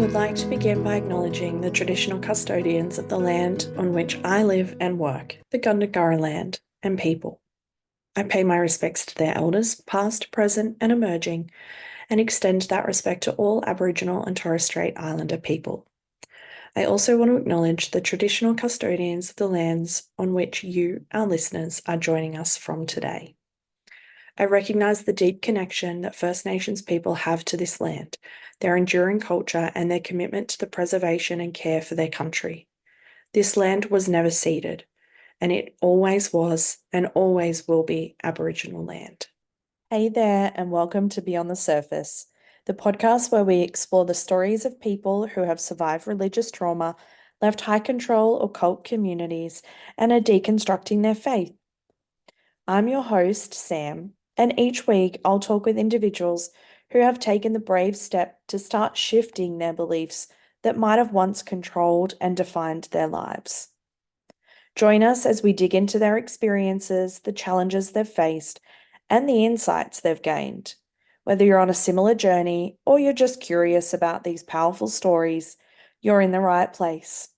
would like to begin by acknowledging the traditional custodians of the land on which I live and work, the Gundungurra land and people. I pay my respects to their elders, past, present, and emerging, and extend that respect to all Aboriginal and Torres Strait Islander people. I also want to acknowledge the traditional custodians of the lands on which you, our listeners, are joining us from today. I recognise the deep connection that First Nations people have to this land, their enduring culture, and their commitment to the preservation and care for their country. This land was never ceded, and it always was and always will be Aboriginal land. Hey there, and welcome to Beyond the Surface, the podcast where we explore the stories of people who have survived religious trauma, left high control or cult communities, and are deconstructing their faith. I'm your host, Sam, and each week I'll talk with individuals who have taken the brave step to start shifting their beliefs that might have once controlled and defined their lives. Join us as we dig into their experiences, the challenges they've faced, and the insights they've gained. Whether you're on a similar journey or you're just curious about these powerful stories, you're in the right place.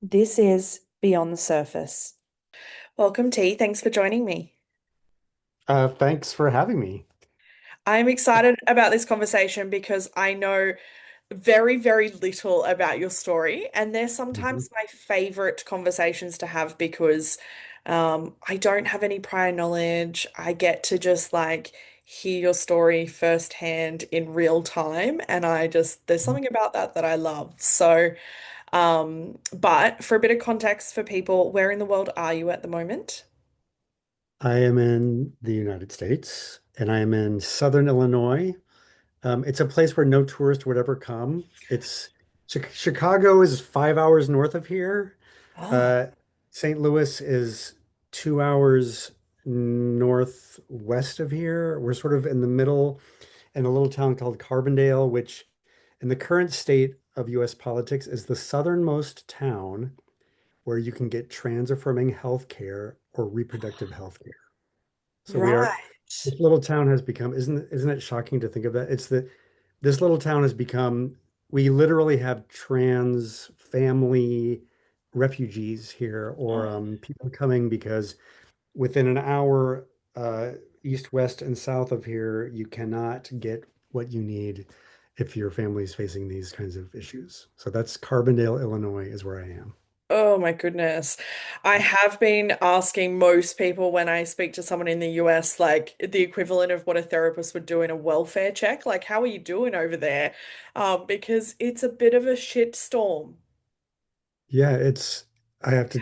This is Beyond the Surface. Welcome, T. Thanks for joining me. Thanks for having me. I'm excited about this conversation because I know very, very little about your story, and they're Mhm. sometimes my favorite conversations to have because I don't have any prior knowledge. I get to just like hear your story firsthand in real time, and there's something about that that I love. So, but for a bit of context for people, where in the world are you at the moment? I am in the United States and I am in Southern Illinois. It's a place where no tourist would ever come. Chicago is 5 hours north of here. Oh, Uh, St. Louis is 2 hours northwest of here. We're sort of in the middle in a little town called Carbondale, which in the current state of US politics is the southernmost town where you can get trans affirming health care or reproductive health care. So we are right. this little town has become, isn't it shocking to think of that? It's that this little town has become, we literally have trans family refugees here or Oh, people coming because within an hour east, west, and south of here, you cannot get what you need if your family is facing these kinds of issues. So that's Carbondale, Illinois is where I am. oh my goodness. I have been asking most people when I speak to someone in the US, like the equivalent of what a therapist would do in a welfare check, like, how are you doing over there? Because it's a bit of a shit storm. Yeah, I have to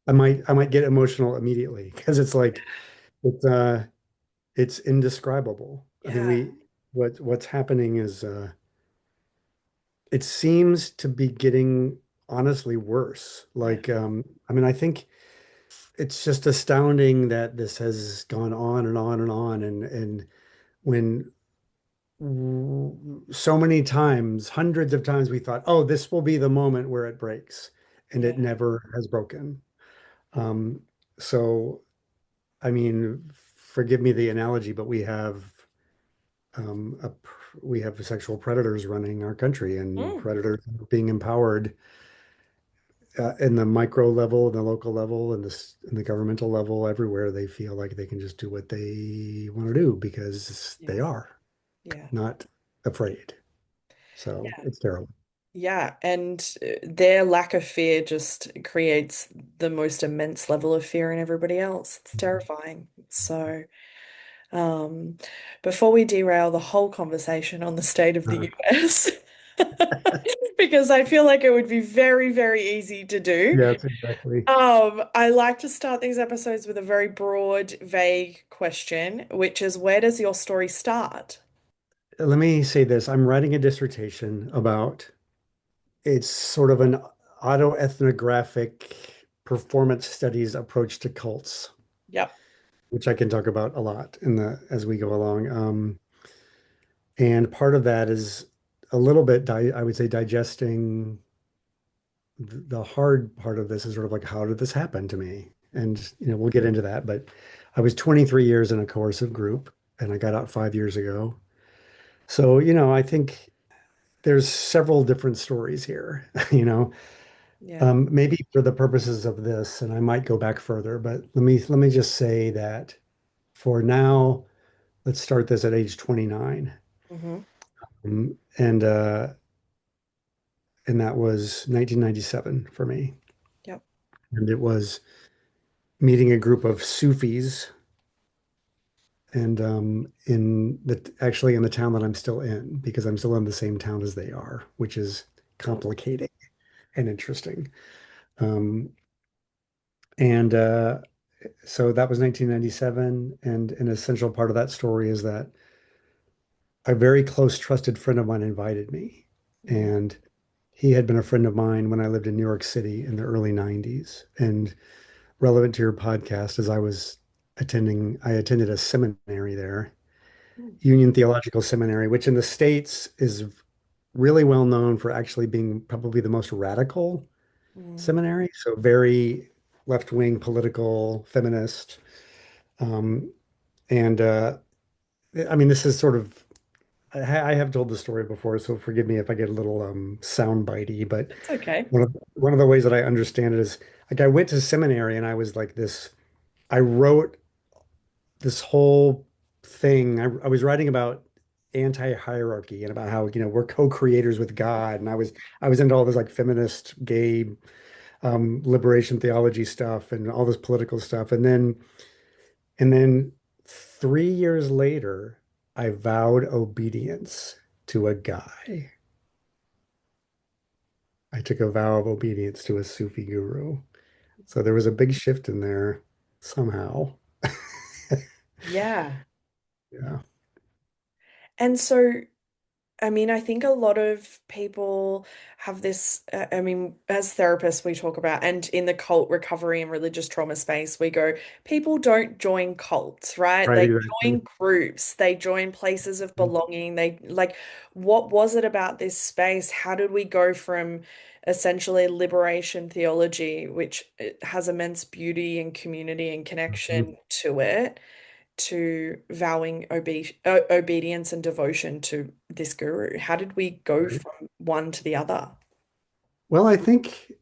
I might get emotional immediately because it's like it's it's indescribable. I mean, Yeah, what's happening is it seems to be getting honestly worse. yeah, I mean, I think it's just astounding that this has gone on and on and on and when so many times, hundreds of times we thought, oh, this will be the moment where it breaks, and yeah, it never has broken. Um, so I mean, forgive me the analogy, but um, a, we have sexual predators running our country, and mm, predators being empowered in the micro level, the local level, and the governmental level, everywhere. They feel like they can just do what they want to do because they yeah, are yeah. not afraid. So Yeah. it's terrible. Yeah, and their lack of fear just creates the most immense level of fear in everybody else. It's terrifying. So, Um, before we derail the whole conversation on the state of the Uh, US, because I feel like it would be very, very easy to do. yes, exactly. I like to start these episodes with a very broad, vague question, which is where does your story start? Let me say this. I'm writing a dissertation about it's sort of an autoethnographic performance studies approach to cults, Yep. which I can talk about a lot in the as we go along. And part of that is a little bit, I would say, digesting the hard part of this is sort of like, how did this happen to me? And we'll get into that. But I was 23 years in a coercive group, and I got out 5 years ago. So, I think there's several different stories here, you know. Yeah. Maybe for the purposes of this, and I might go back further, but let me just say that for now, let's start this at age 29. Hmm. Um, and uh, and that was 1997 for me. Yep. And it was meeting a group of Sufis and in the actually in the town that I'm still in, because I'm still in the same town as they are, which is Mm. complicating and interesting. Um, and so that was 1997, and an essential part of that story is that a very close, trusted friend of mine invited me, Mm. and he had been a friend of mine when I lived in New York City in the early 90s. And relevant to your podcast, as I attended a seminary there, Mm. Union Theological Seminary, which in the States is really well known for actually being probably the most radical Mm. seminary. So very left-wing, political, feminist. Um, and I mean, this is sort of, I have told the story before, so forgive me if I get a little sound bitey, but It's okay. one of the ways that I understand it is like I went to seminary and I was like I wrote this whole thing. I was writing about anti-hierarchy and about how, we're co-creators with God. And I was into all this like feminist, gay, liberation theology stuff and all this political stuff. And then 3 years later, I vowed obedience to a guy. I took a vow of obedience to a Sufi guru. So there was a big shift in there somehow. Yeah. Yeah. And so I mean, I think a lot of people have this. I mean, as therapists, we talk about, and in the cult recovery and religious trauma space, we go, people don't join cults, right? Right, They exactly. join groups, they join places of belonging. They like, what was it about this space? How did we go from essentially liberation theology, which it has immense beauty and community and Mhm. connection to it? To vowing obedience and devotion to this guru? How did we go Right. from one to the other? Well, I think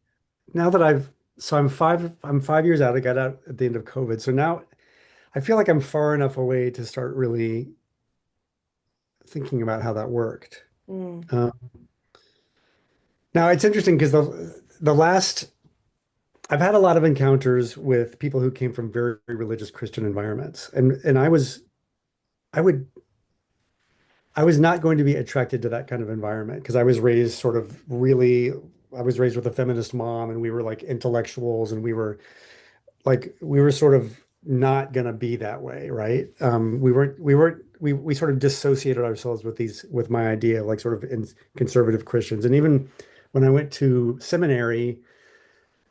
now that I'm 5 years out. I got out at the end of COVID. So now I feel like I'm far enough away to start really thinking about how that worked. Mm. Uh, Now it's interesting because the last I've had a lot of encounters with people who came from very religious Christian environments. And I was not going to be attracted to that kind of environment because I was raised with a feminist mom, and we were like intellectuals, and we were sort of not going to be that way, right? We sort of dissociated ourselves with my idea of like sort of in conservative Christians. And even when I went to seminary,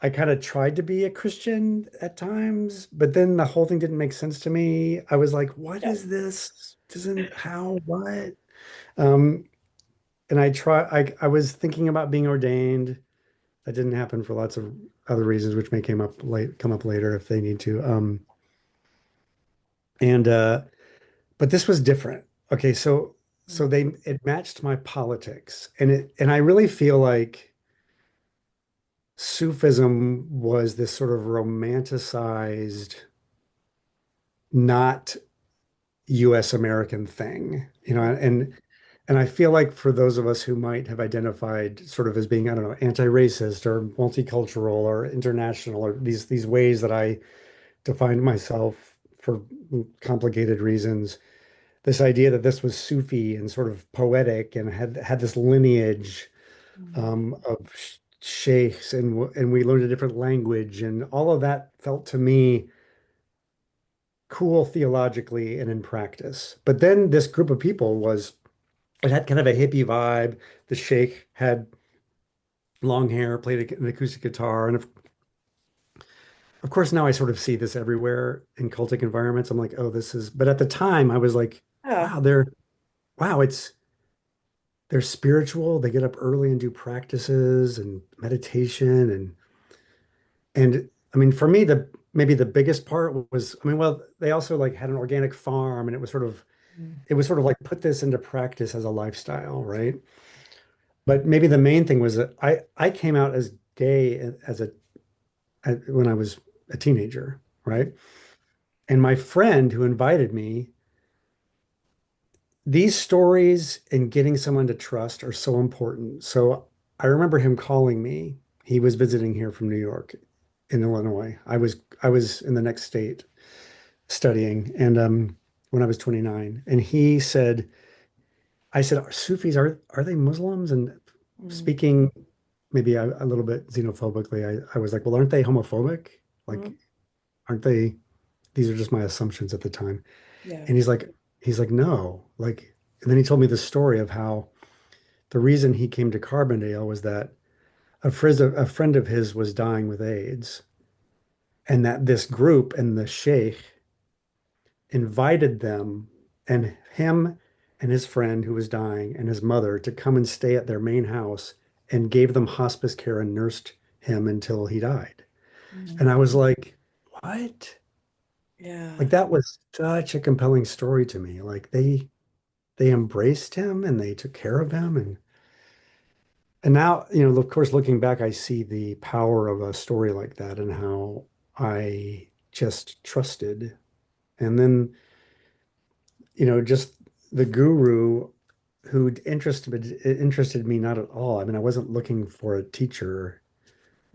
I kind of tried to be a Christian at times, but then the whole thing didn't make sense to me. I was like, what Yeah. is this? Doesn't how what? Um, and I was thinking about being ordained. That didn't happen for lots of other reasons, which may come up later if they need to. And But this was different. Okay, so it matched my politics, and I really feel like Sufism was this sort of romanticized, not US American thing, Mm. and I feel like for those of us who might have identified sort of as being, I don't know, anti-racist or multicultural or international or these ways that I defined myself for complicated reasons, this idea that this was Sufi and sort of poetic and had this lineage Mm. of sheikhs, and we learned a different language, and all of that felt to me cool theologically and in practice. But then this group of people it had kind of a hippie vibe. The sheikh had long hair, played an acoustic guitar, and of course now I sort of see this everywhere in cultic environments. I'm like, oh, this is. But at the time, I was like, Yeah. wow, it's they're spiritual. They get up early and do practices and meditation and I mean, for me, maybe the biggest part was, I mean, well, they also like had an organic farm, and Mm. it was sort of like put this into practice as a lifestyle, right? But maybe the main thing was that I came out as gay when I was a teenager, right? And my friend who invited me, these stories and getting someone to trust are so important. So I remember him calling me. He was visiting here from New York in Illinois. I was in the next state studying and when I was 29 and he said I said "Are Sufis are they Muslims?" And Mm, speaking maybe a little bit xenophobically, I was like, "Well, aren't they homophobic? Like mm, aren't they these are just my assumptions at the time." yeah. And he's like, "No." Like and then he told me the story of how the reason he came to Carbondale was that a friend of his was dying with AIDS, and that this group and the sheikh invited them and him and his friend who was dying and his mother to come and stay at their main house and gave them hospice care and nursed him until he died. Mm, And I was like, what? yeah. Like that was such a compelling story to me. Like they embraced him and they took care of him and now, you know, of course, looking back, I see the power of a story like that and how I just trusted. And then, you know, just the guru who interested me not at all. I mean, I wasn't looking for a teacher,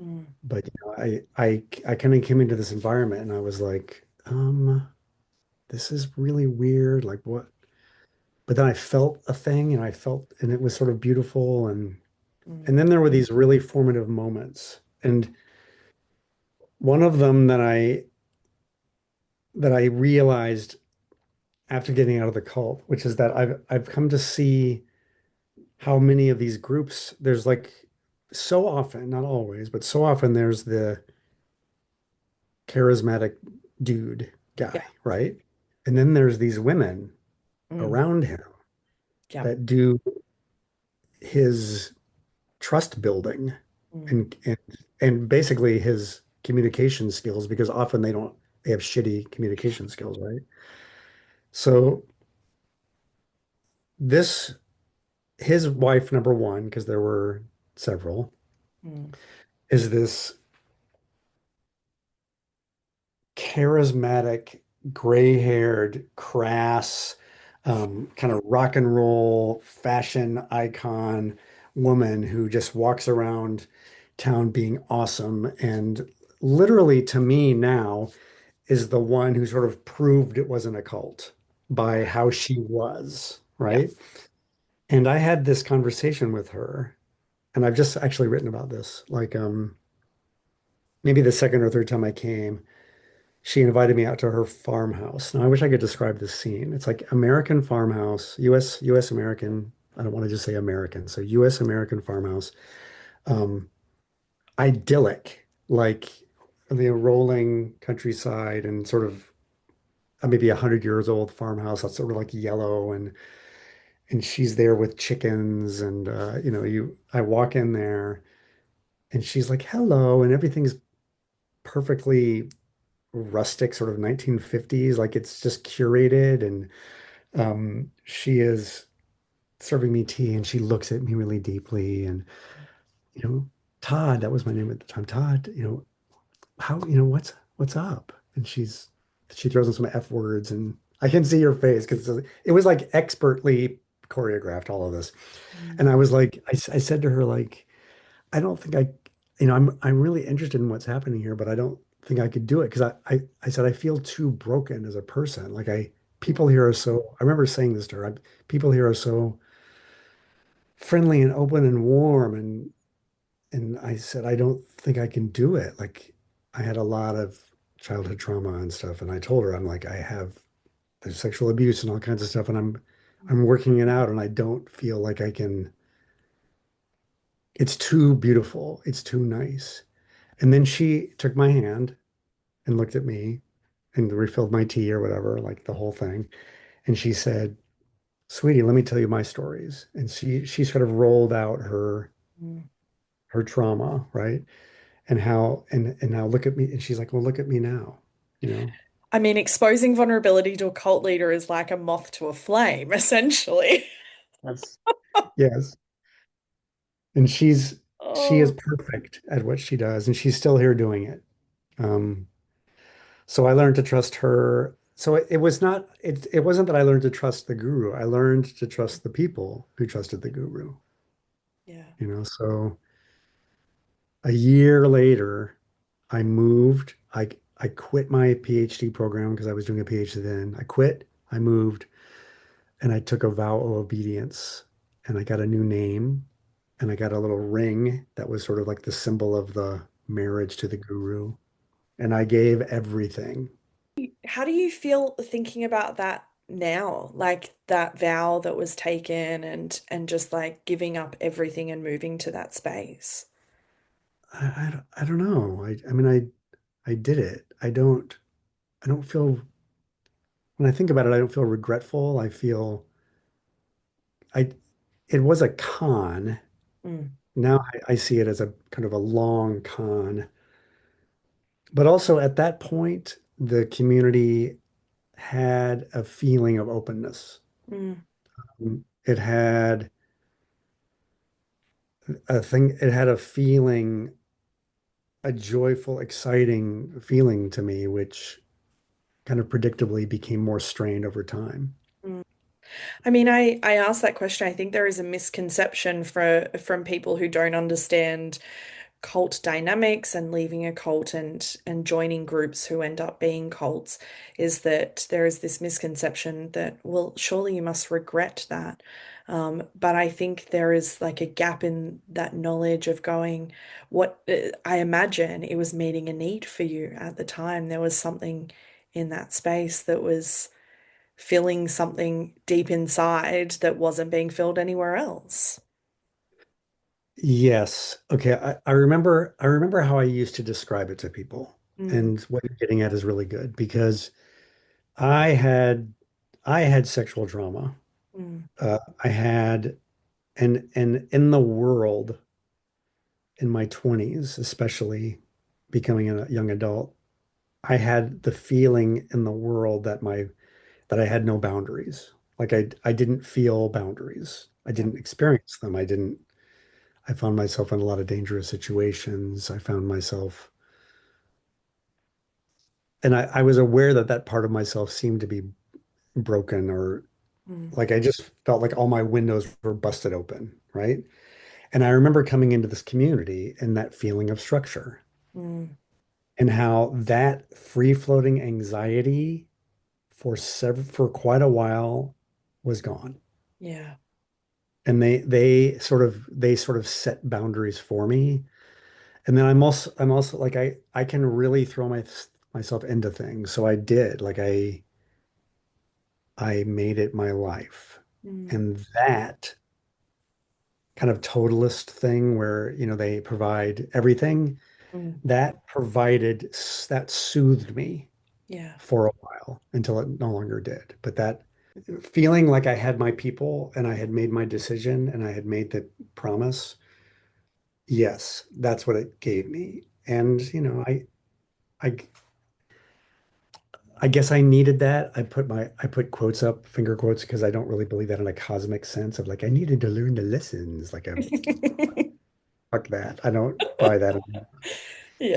Mm, but you know, I kind of came into this environment and I was like, this is really weird. Like what? But then I felt a thing and I felt and it was sort of beautiful and mm, then there were these really formative moments. And one of them that I realized after getting out of the cult, which is that I've come to see how many of these groups there's like so often, not always, but so often there's the charismatic dude yeah. guy, right? And then there's these women Mm, around him yeah. that do his trust building Mm, and basically his communication skills because often they have shitty communication skills, right? So this his wife number one, because there were several, mm, is this charismatic, gray-haired, crass, kind of rock and roll fashion icon woman who just walks around town being awesome. And literally to me now is the one who sort of proved it wasn't a cult by how she was, yeah. right? And I had this conversation with her, and I've just actually written about this. Like, maybe the second or third time I came, she invited me out to her farmhouse. Now, I wish I could describe this scene. It's like American farmhouse, US American. I don't want to just say American. So US American farmhouse. Um, idyllic, like the rolling countryside and sort of maybe 100 years old farmhouse that's sort of like yellow and she's there with chickens and you know I walk in there and she's like hello and everything's perfectly rustic sort of 1950s like it's just curated and she is serving me tea and she looks at me really deeply and you know Todd, that was my name at the time. Todd, you know how you know what's up and she throws in some F words and I can see your face because it was like expertly choreographed all of this and Mm, I was like I said to her like I don't think I, you know, I'm really interested in what's happening here, but I don't think I could do it because I said I feel too broken as a person. Like mm, people here are so. I remember saying this to her. People here are so friendly and open and warm, and I said I don't think I can do it. Like I had a lot of childhood trauma and stuff, and I told her I'm like I have there's sexual abuse and all kinds of stuff, and I'm working it out, and I don't feel like I can. It's too beautiful. It's too nice. And then she took my hand and looked at me and refilled my tea or whatever, like the whole thing. And she said, "Sweetie, let me tell you my stories." And she sort of rolled out mm. her trauma, right? And how and now look at me. And she's like, "Well, look at me now," you know? I mean, exposing vulnerability to a cult leader is like a moth to a flame, essentially. That's yes. And she is Oh, perfect at what she does, and she's still here doing it. Um, so I learned to trust her. So it wasn't that I learned to trust the guru. I learned to trust the people who trusted the guru, yeah. So a year later, I moved. I quit my PhD program because I was doing a PhD then. I quit, I moved, and I took a vow of obedience, and I got a new name, and I got a little ring that was sort of like the symbol of the marriage to the guru, and I gave everything. How do you feel thinking about that now? Like that vow that was taken and just like giving up everything and moving to that space. I don't know. I mean, I did it. I don't feel when I think about it, I don't feel regretful. I it was a con. Mm, Now I see it as a kind of a long con. But also at that point, the community had a feeling of openness. mm, It had it had a feeling, a joyful, exciting feeling to me, which kind of predictably became more strained over time. mm. I mean, I asked that question. I think there is a misconception from people who don't understand cult dynamics and leaving a cult and joining groups who end up being cults is that there is this misconception that, well, surely you must regret that. But I think there is like a gap in that knowledge of going, what I imagine it was meeting a need for you at the time. There was something in that space that was filling something deep inside that wasn't being filled anywhere else. Yes. Okay. I remember how I used to describe it to people. Mm, And what you're getting at is really good because I had I had sexual trauma. mm, I had and in the world in my 20s, especially becoming a young adult, I had the feeling in the world that I had no boundaries. Like I didn't feel boundaries. I yeah. didn't experience them. I found myself in a lot of dangerous situations. I found myself and I was aware that that part of myself seemed to be broken or Mm, like I just felt like all my windows were busted open, right? And I remember coming into this community and that feeling of structure mm, and how that free-floating anxiety for quite a while was gone. yeah. And they sort of set boundaries for me. And then I'm also like I can really throw myself into things. So I did. Like I made it my life. Mm, And that kind of totalist thing where, they provide everything, mm, that soothed me yeah. for a while until it no longer did. But that feeling like I had my people and I had made my decision and I had made the promise, yes, that's what it gave me. And, I I guess I needed that. I put quotes up, finger quotes, because I don't really believe that in a cosmic sense of like I needed to learn the lessons. Like a fuck that. I don't buy that.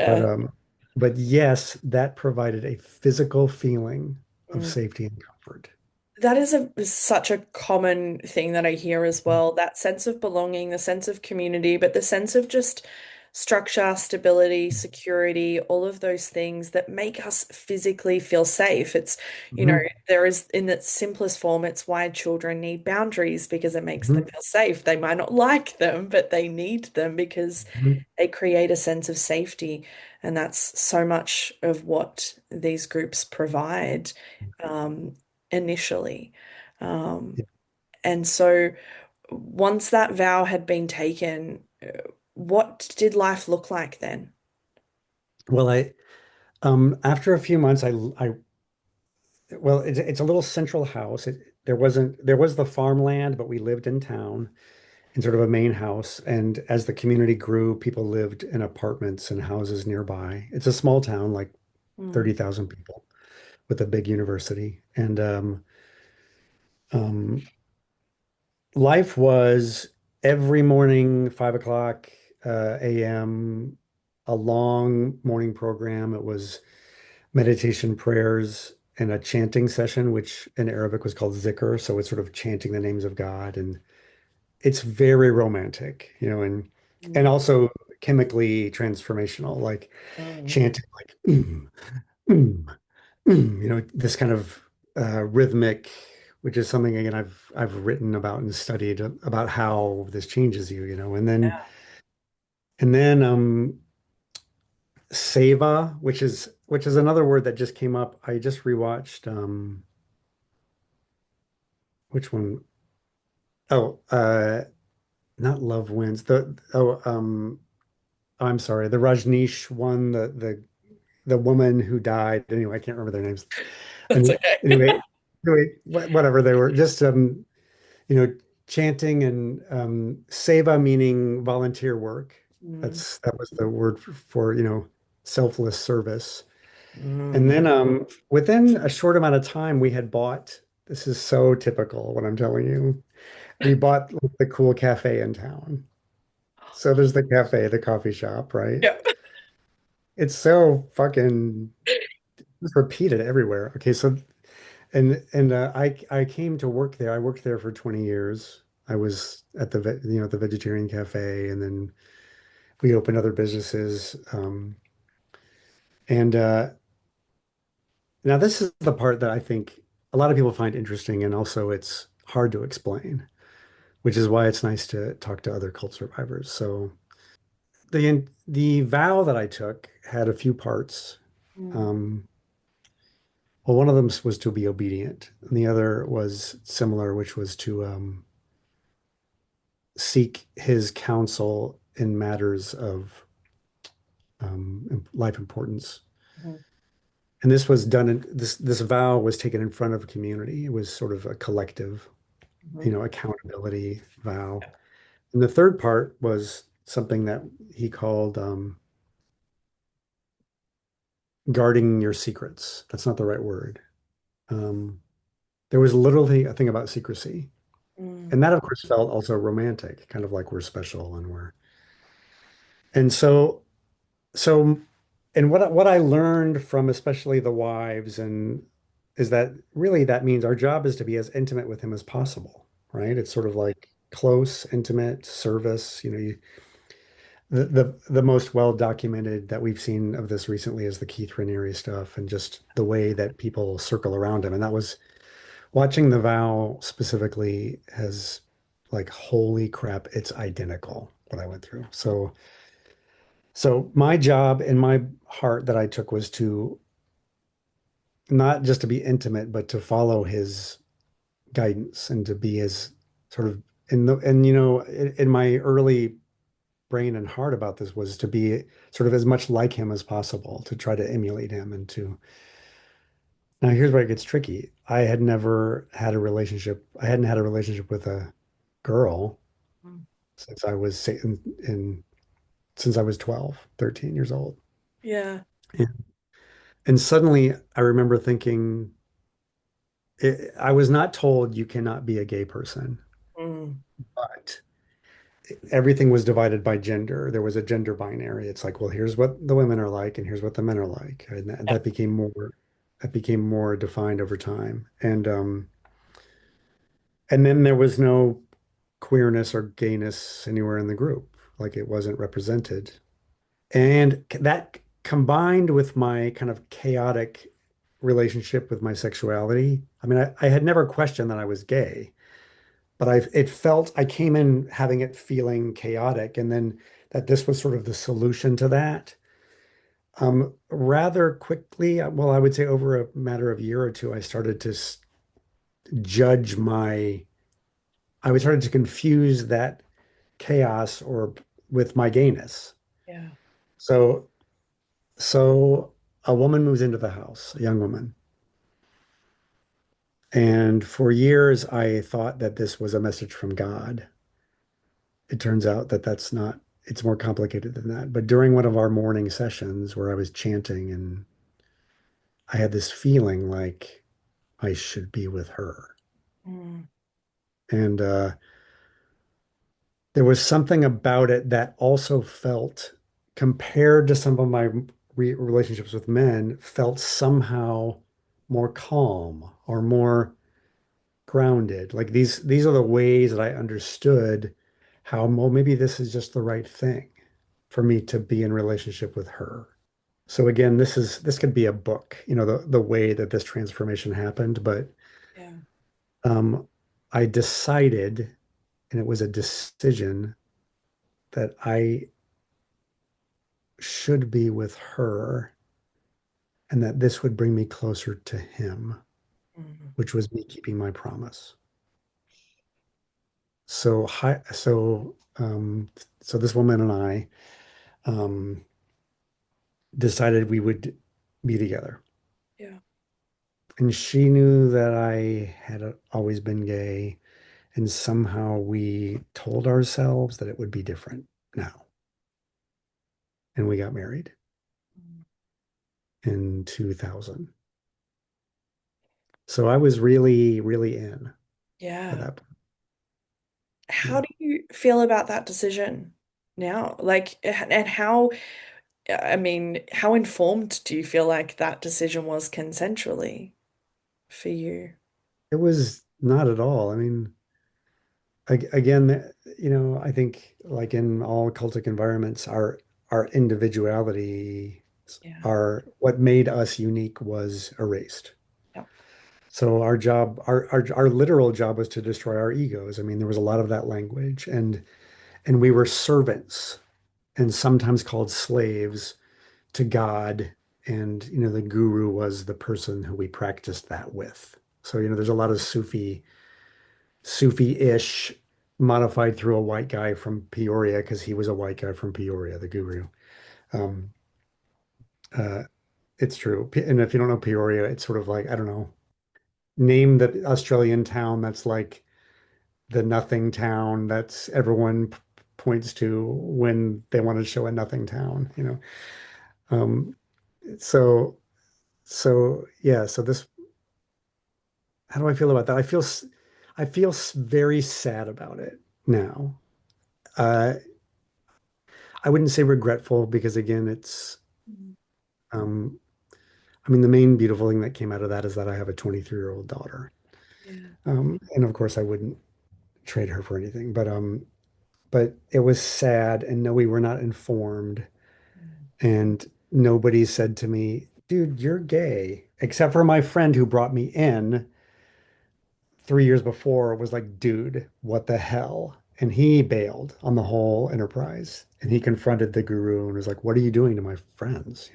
But Yeah. um, but yes, that provided a physical feeling of Mm. safety and comfort. That is such a common thing that I hear as well. That sense of belonging, the sense of community, but the sense of just structure, stability, security, all of those things that make us physically feel safe. It's, Mhm, there is in its simplest form, it's why children need boundaries because it makes them mhm, feel safe. They might not like them, but they need them because mhm. they create a sense of safety. And that's so much of what these groups provide. Um, Initially. Um, Yeah. and so once that vow had been taken, what did life look like then? Well, after a few months, well, it's a little central house. There was the farmland, but we lived in town in sort of a main house. And as the community grew, people lived in apartments and houses nearby. It's a small town, like Mm, 30,000 people with a big university. And um, life was. every morning, 5 o'clock a.m., a long morning program. It was meditation prayers and a chanting session, which in Arabic was called zikr. So it's sort of chanting the names of God. And it's very romantic, and Mm, also chemically transformational, like mm. chanting like mm, this kind of rhythmic, which is something again I've written about and studied about how this changes you, and then seva, which is another word that just came up. I just rewatched which one? Oh, not Love Wins. I'm sorry, the Rajneesh one, the woman who died. Anyway, I can't remember their names. That's And okay. anyway, whatever they were, just you know, chanting and seva meaning volunteer work. Mm, That was the word for, selfless service. And mm. then within a short amount of time, we had bought. This is so typical what I'm telling you. We bought like, the cool cafe in town. So there's the cafe, the coffee shop, right? Yeah. It's so fucking just repeated everywhere. Okay, so I came to work there. I worked there for 20 years. I was at the vegetarian cafe, and then we opened other businesses. And now this is the part that I think a lot of people find interesting, and also it's hard to explain, which is why it's nice to talk to other cult survivors. So the vow that I took had a few parts. Mm, Um, well, one of them was to be obedient, and the other was similar, which was to seek his counsel in matters of life importance. mhm, And this was done in this vow was taken in front of a community. It was sort of a collective, mhm. accountability vow. And the third part was something that he called guarding your secrets. That's not the right word. Um, there was literally a thing about secrecy. Mm, And that, of course, felt also romantic, kind of like we're special and so and what I learned from especially the wives and is that really that means our job is to be as intimate with him as possible, right? It's sort of like close, intimate service. The most well documented that we've seen of this recently is the Keith Raniere stuff and just the way that people circle around him. And that was watching The Vow specifically has like holy crap, it's identical what I went through. So my job in my heart that I took was to not just to be intimate, but to follow his guidance and to be his sort of in my early brain and heart about this was to be sort of as much like him as possible, to try to emulate him and to now here's where it gets tricky. I had never had a relationship. I hadn't had a relationship with a girl mm. since I was since I was 12, 13 years old. Yeah. And, and suddenly I remember thinking, I was not told you cannot be a gay person, Mm, but everything was divided by gender. There was a gender binary. It's like, well, here's what the women are like, and here's what the men are like, and yeah. that became more defined over time. And then there was no queerness or gayness anywhere in the group, like it wasn't represented. And that combined with my kind of chaotic relationship with my sexuality. I mean, I had never questioned that I was gay, but I came in having it feeling chaotic, and then that this was sort of the solution to that. Rather quickly, well, I would say over a matter of year or two, I started to judge I started to confuse that chaos or with my gayness. Yeah. So, so a woman moves into the house, a young woman. And for years, I thought that this was a message from God. It turns out that that's not, it's more complicated than that. But during one of our morning sessions where I was chanting and I had this feeling like I should be with her. Mm, And there was something about it that also felt, compared to some of my relationships with men, felt somehow more calm or more grounded. Like these are the ways that I understood how, well, maybe this is just the right thing for me to be in relationship with her. So again, this could be a book, the way that this transformation happened, but Yeah. um I decided, and it was a decision, that I should be with her and that this would bring me closer to him, Mhm. which was me keeping my promise. So hi, so this woman and I decided we would be together. Yeah. And she knew that I had always been gay, and somehow we told ourselves that it would be different now. And we got married Mm. in 2000. So I was really, really in by Yeah. that point. How Yeah. do you feel about that decision now? Like, and how, I mean, how informed do you feel like that decision was consensually for you? It was not at all. I mean, again, I think like in all cultic environments, our individuality, Yeah. our what made us unique was erased. Yeah. So our job, our literal job was to destroy our egos. I mean, there was a lot of that language, and we were servants and sometimes called slaves to God. And the guru was the person who we practiced that with. So there's a lot of Sufi-ish modified through a white guy from Peoria because he was a white guy from Peoria, the guru. Um, uh, it's true. And if you don't know Peoria, it's sort of like, I don't know, name the Australian town that's like the nothing town that's everyone points to when they want to show a nothing town. Um, so yeah, so this, how do I feel about that? I feel very sad about it now. Uh, I wouldn't say regretful because again, Mm. um, I mean, the main beautiful thing that came out of that is that I have a 23-year-old daughter. Yeah. And of course I wouldn't trade her for anything, but it was sad, and no, we were not informed, Mm. and nobody said to me, dude, you're gay, except for my friend who brought me in 3 years before was like, dude, what the hell? And he bailed on the whole enterprise. And he confronted the guru and was like, what are you doing to my friends?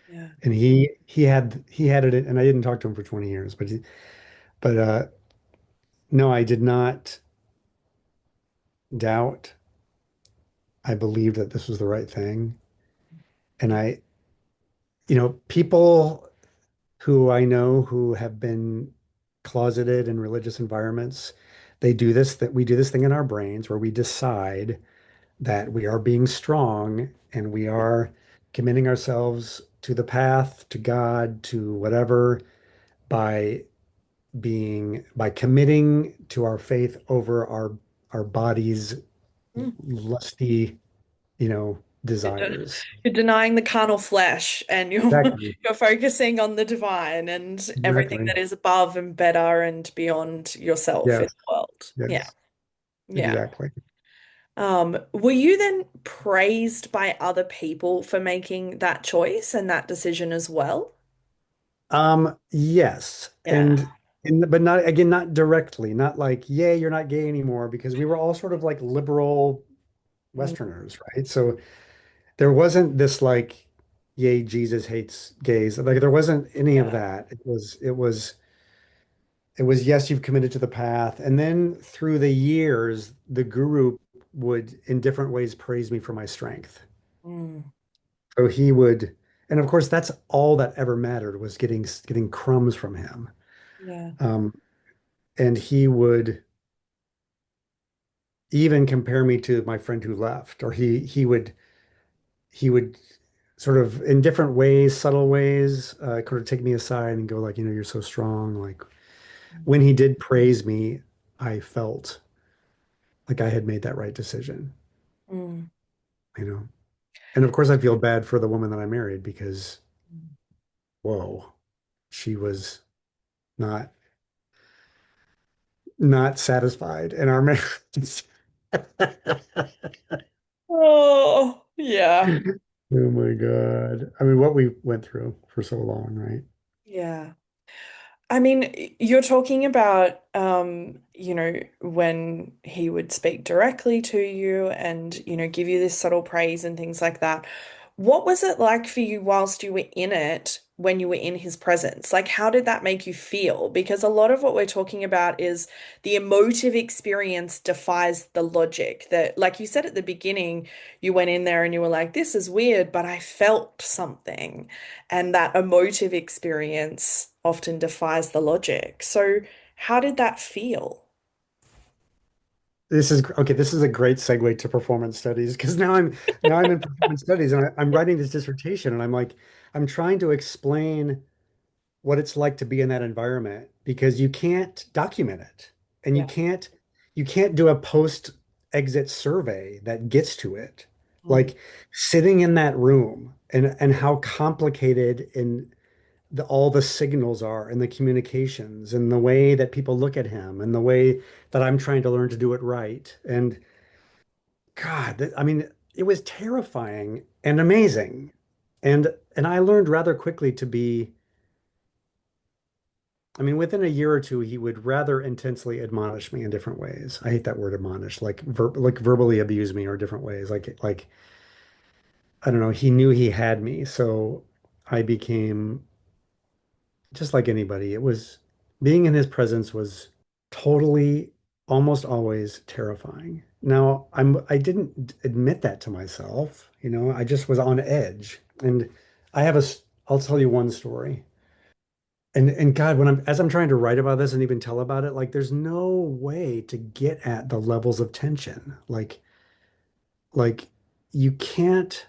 Yeah. And he had it, and I didn't talk to him for 20 years, but no, I did not doubt. I believed that this was the right thing. And people who I know who have been closeted in religious environments, that we do this thing in our brains where we decide that we are being strong and we are committing ourselves to the path, to God, to whatever, by by committing to our faith over our bodies' Mm. lusty, You're, de- desires. you're denying the carnal flesh and you're Exactly. you're focusing on the divine and everything Exactly. that is above and better and beyond yourself in Yes. the world. Yeah. Yes. Yeah. Exactly. Were you then praised by other people for making that choice and that decision as well? Yes. Yeah. And but not, again, not directly, not like, yay, you're not gay anymore, because we were all sort of like liberal Mm. Westerners, right? So there wasn't this like, yay, Jesus hates gays. Like there wasn't any of Yeah. that. It was yes, you've committed to the path. And then through the years, the guru would in different ways praise me for my strength. Mm. So he would, and of course, that's all that ever mattered, was getting crumbs from him. Yeah. Um, and he would even compare me to my friend who left, or he would sort of in different ways, subtle ways, kind of take me aside and go like, you're so strong. Like when he did praise me, I felt like I had made that right decision, Mm. you know. And of course, I feel bad for the woman that I married because, whoa, she was not not satisfied in our marriage. Oh, yeah. Oh my God. I mean, what we went through for so long, right? Yeah. I mean, you're talking about, when he would speak directly to you and, give you this subtle praise and things like that. What was it like for you whilst you were in it when you were in his presence? Like, how did that make you feel? Because a lot of what we're talking about is the emotive experience defies the logic. That, like you said at the beginning, you went in there and you were like, this is weird, but I felt something. And that emotive experience often defies the logic. So, how did that feel? This is okay. This is a great segue to performance studies because now I'm in performance studies and I'm writing this dissertation and I'm like I'm trying to explain what it's like to be in that environment because you can't document it and Yeah. you can't do a post exit survey that gets to it. Mm. Like sitting in that room and how complicated all the signals are and the communications and the way that people look at him and the way that I'm trying to learn to do it right. And God, I mean, it was terrifying and amazing. And I learned rather quickly to be, I mean, within a year or two, he would rather intensely admonish me in different ways. I hate that word admonish, like verbally abuse me or different ways. Like I don't know, he knew he had me, so I became just like anybody. It was being in his presence was totally, almost always terrifying. Now, I didn't admit that to myself, I just was on edge. And I have a, I'll tell you one story. And God, as I'm trying to write about this and even tell about it, like there's no way to get at the levels of tension. Like you can't.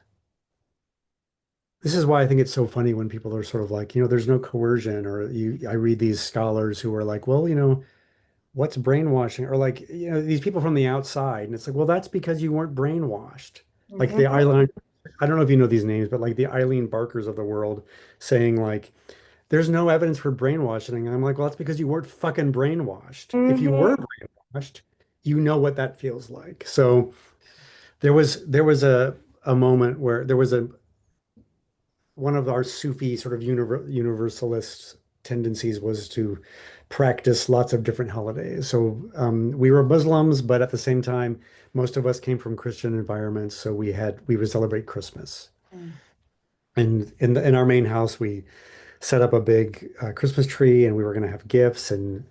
This is why I think it's so funny when people are sort of like, there's no coercion, or I read these scholars who are like, well, what's brainwashing? Or like, these people from the outside. And it's like, well, that's because you weren't brainwashed. Like the Mhm. Eileen, I don't know if you know these names, but like the Eileen Barkers of the world saying like, there's no evidence for brainwashing. And I'm like, well, that's because you weren't fucking brainwashed. If you Mhm. were brainwashed, you know what that feels like. So there was a moment where there was a one of our Sufi sort of universalist tendencies was to practice lots of different holidays. So we were Muslims, but at the same time, most of us came from Christian environments, so we would celebrate Christmas. Mm. And in our main house, we set up a big Christmas tree, and we were going to have gifts, and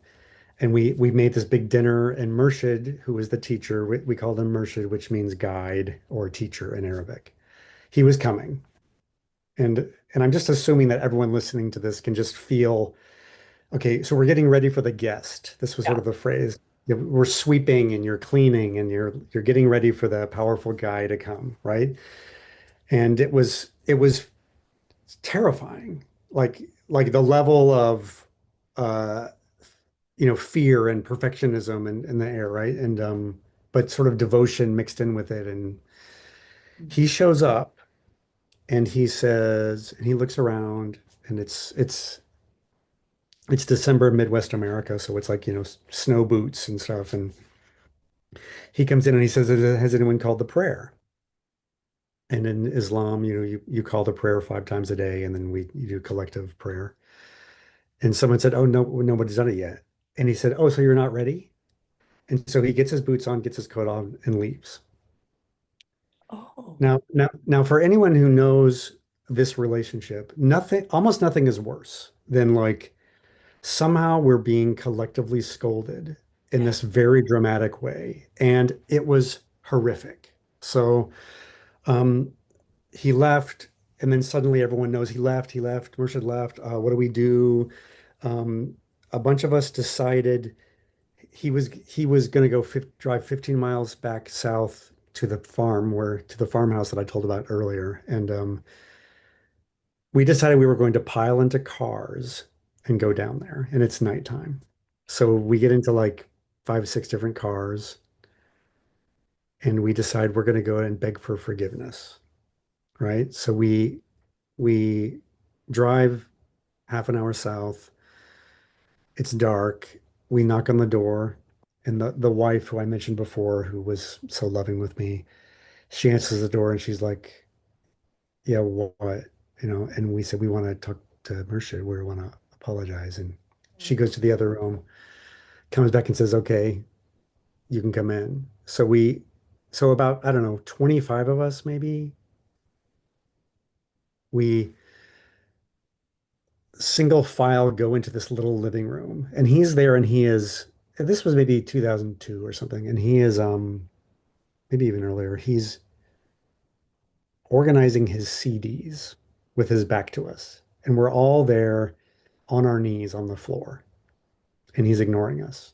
we made this big dinner. And Murshid, who was the teacher, we called him Murshid, which means guide or teacher in Arabic. He was coming. And I'm just assuming that everyone listening to this can just feel, okay, so we're getting ready for the guest. This was sort Yeah. of the phrase. We're sweeping and you're cleaning and you're getting ready for the powerful guy to come, right? And it was terrifying. Like the level of uh fear and perfectionism in the air, right? And but sort of devotion mixed in with it. And Mm. he shows up and he says, and he looks around and it's December Midwest America, so it's like, snow boots and stuff. And he comes in and he says, has anyone called the prayer? And in Islam, you call the prayer 5 times a day, and then you do collective prayer. And someone said, oh, no, nobody's done it yet. And he said, oh, so you're not ready? And so he gets his boots on, gets his coat on, and leaves. Oh, Now, for anyone who knows this relationship, almost nothing is worse than like somehow we're being collectively scolded in yeah. this very dramatic way. And it was horrific. So um, he left, and then suddenly everyone knows he left. He left. Murshid left. What do we do? Um, a bunch of us decided he was going to drive 15 miles back south to the farmhouse that I told about earlier. And we decided we were going to pile into cars and go down there, and it's nighttime. So we get into like 5, 6 different cars, and we decide we're going to go and beg for forgiveness, right? So we drive half an hour south. It's dark. We knock on the door, and the wife who I mentioned before, who was so loving with me, she answers the door and she's like, "Yeah, what?" And we said we want to talk to Mershid. We want to apologize, and she Mm. goes to the other room, comes back and says, "Okay, you can come in." So about, I don't know, 25 of us maybe, we single file go into this little living room, and he's there, and this was maybe 2002 or something, and he is, maybe even earlier, he's organizing his CDs with his back to us. And we're all there on our knees on the floor, and he's ignoring us.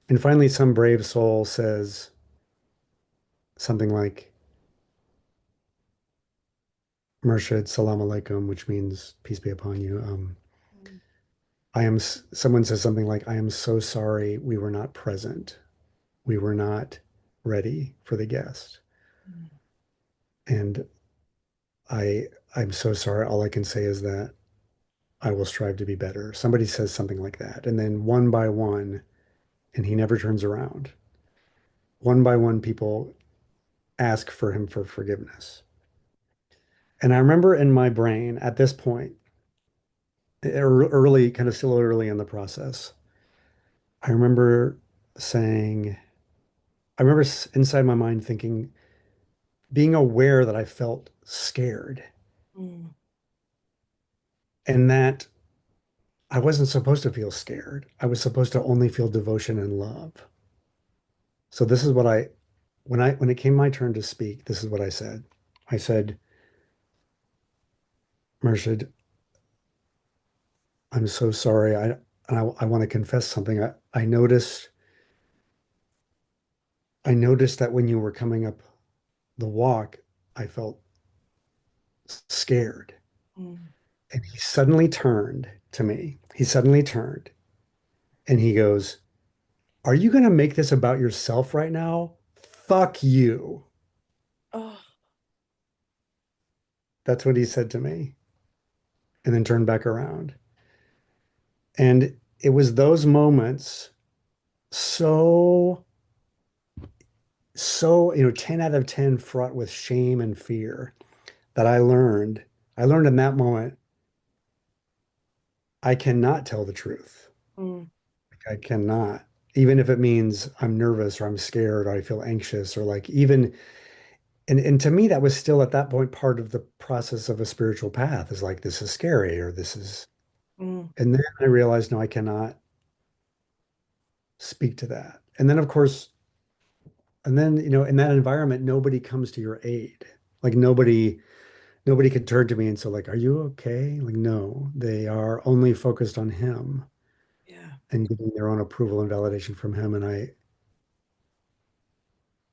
And finally, some brave soul says something like, Murshid, salam alaikum, which means peace be upon you. Mm. Someone says something like, I am so sorry we were not present. We were not ready for the guest. Mm. And I'm so sorry. All I can say is that I will strive to be better. Somebody says something like that. And then one by one, and he never turns around. One by one, people ask for him for forgiveness. And I remember in my brain at this point, early, kind of still early in the process, I remember saying, I remember inside my mind thinking, being aware that I felt scared Mm. and that I wasn't supposed to feel scared. I was supposed to only feel devotion and love. So this is what when it came my turn to speak, this is what I said. I said, Murshid, I'm so sorry. I want to confess something. I noticed that when you were coming up the walk, I felt scared. Mm. And he suddenly turned to me. He suddenly turned and he goes, are you going to make this about yourself right now? Fuck you. Oh. That's what he said to me, and then turned back around. And it was those moments, so, so, 10 out of 10 fraught with shame and fear, that I learned in that moment, I cannot tell the truth. Mm. I cannot, even if it means I'm nervous or I'm scared or I feel anxious or like even, and to me, that was still at that point part of the process of a spiritual path, is like, this is scary or this is, Mm. and then I realized, no, I cannot speak to that. And then, of course, and then, in that environment, nobody comes to your aid. Like nobody could turn to me and say, like, are you okay? Like, no, they are only focused on him Yeah. and getting their own approval and validation from him. And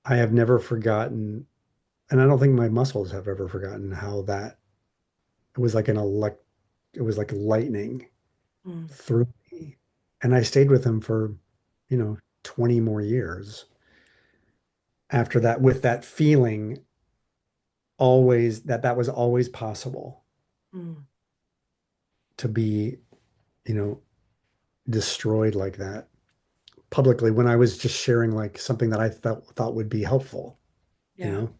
I have never forgotten, and I don't think my muscles have ever forgotten how that it was like it was like lightning Mm. through me. And I stayed with him for, you know, 20 more years after that, with that feeling always that was always possible Mm. to be, you know, destroyed like that publicly when I was just sharing like something that I thought would be helpful, you Yeah. know?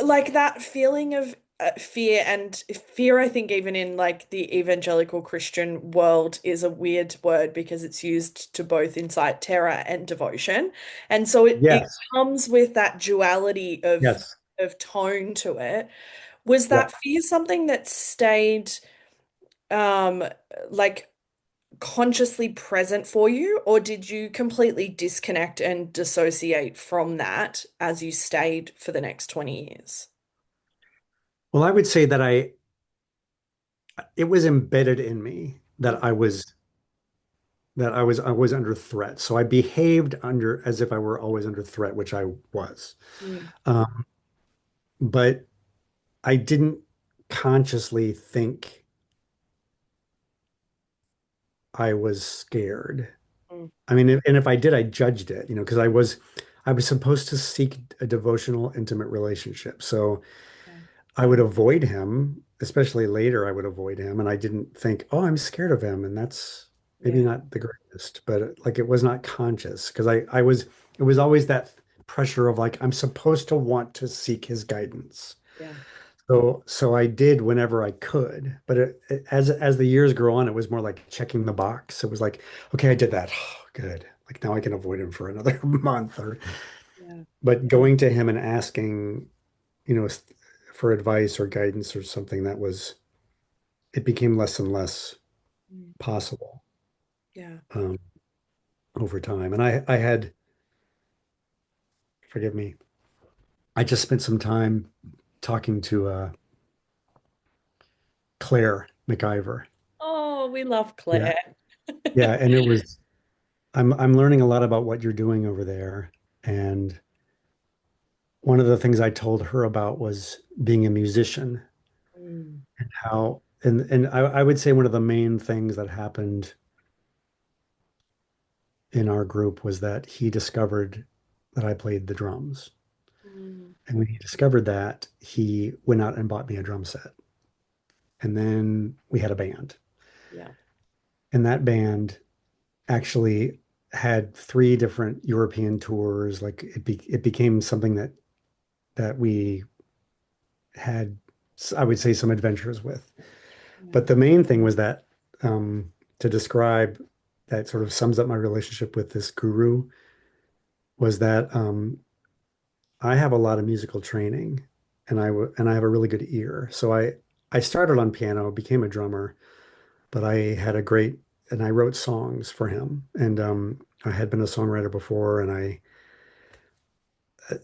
Like that feeling of fear, and fear, I think even in like the evangelical Christian world is a weird word because it's used to both incite terror and devotion. And so it Yes. comes with that duality Yes. of tone to it. Was that Yep. fear something that stayed um like consciously present for you, or did you completely disconnect and dissociate from that as you stayed for the next 20 years? Well, I would say that it was embedded in me Mm. that I was under threat. So I behaved under as if I were always under threat, which I was. Mm. Um, but I didn't consciously think I was scared. Mm. I mean, and if I did, I judged it, because I was supposed to seek a devotional, intimate relationship. So Yeah. I would avoid him, especially later, I would avoid him. And I didn't think, oh, I'm scared of him. And that's maybe Yeah. not the greatest, but like it was not conscious because it was always that pressure of like, I'm supposed to want to seek his guidance. Yeah. So I did whenever I could, but as the years grow on, it was more like checking the box. It was like, okay, I did that. Oh, good. Like now I can avoid him for another month or, Yeah. but going to him and asking, you know, for advice or guidance or something that was, it became less and less Mm. possible Yeah. um, over time. And I had, forgive me, I just spent some time talking to Claire McIver. Oh, we love Yeah. Claire. Yeah. And it was, I'm learning a lot about what you're doing over there. And one of the things I told her about was being a musician Mm. and how, and I would say one of the main things that happened in our group was that he discovered that I played the drums. Mm. And when he discovered that, he went out and bought me a drum set. And then we had a band. Yeah. And that band actually had three different European tours. Like it became something that we had, I would say, some adventures with. Yeah. But the main thing was that to describe that sort of sums up my relationship with this guru was that I have a lot of musical training and I have a really good ear. So I started on piano, became a drummer, but I had a great and I wrote songs for him. And I had been a songwriter before and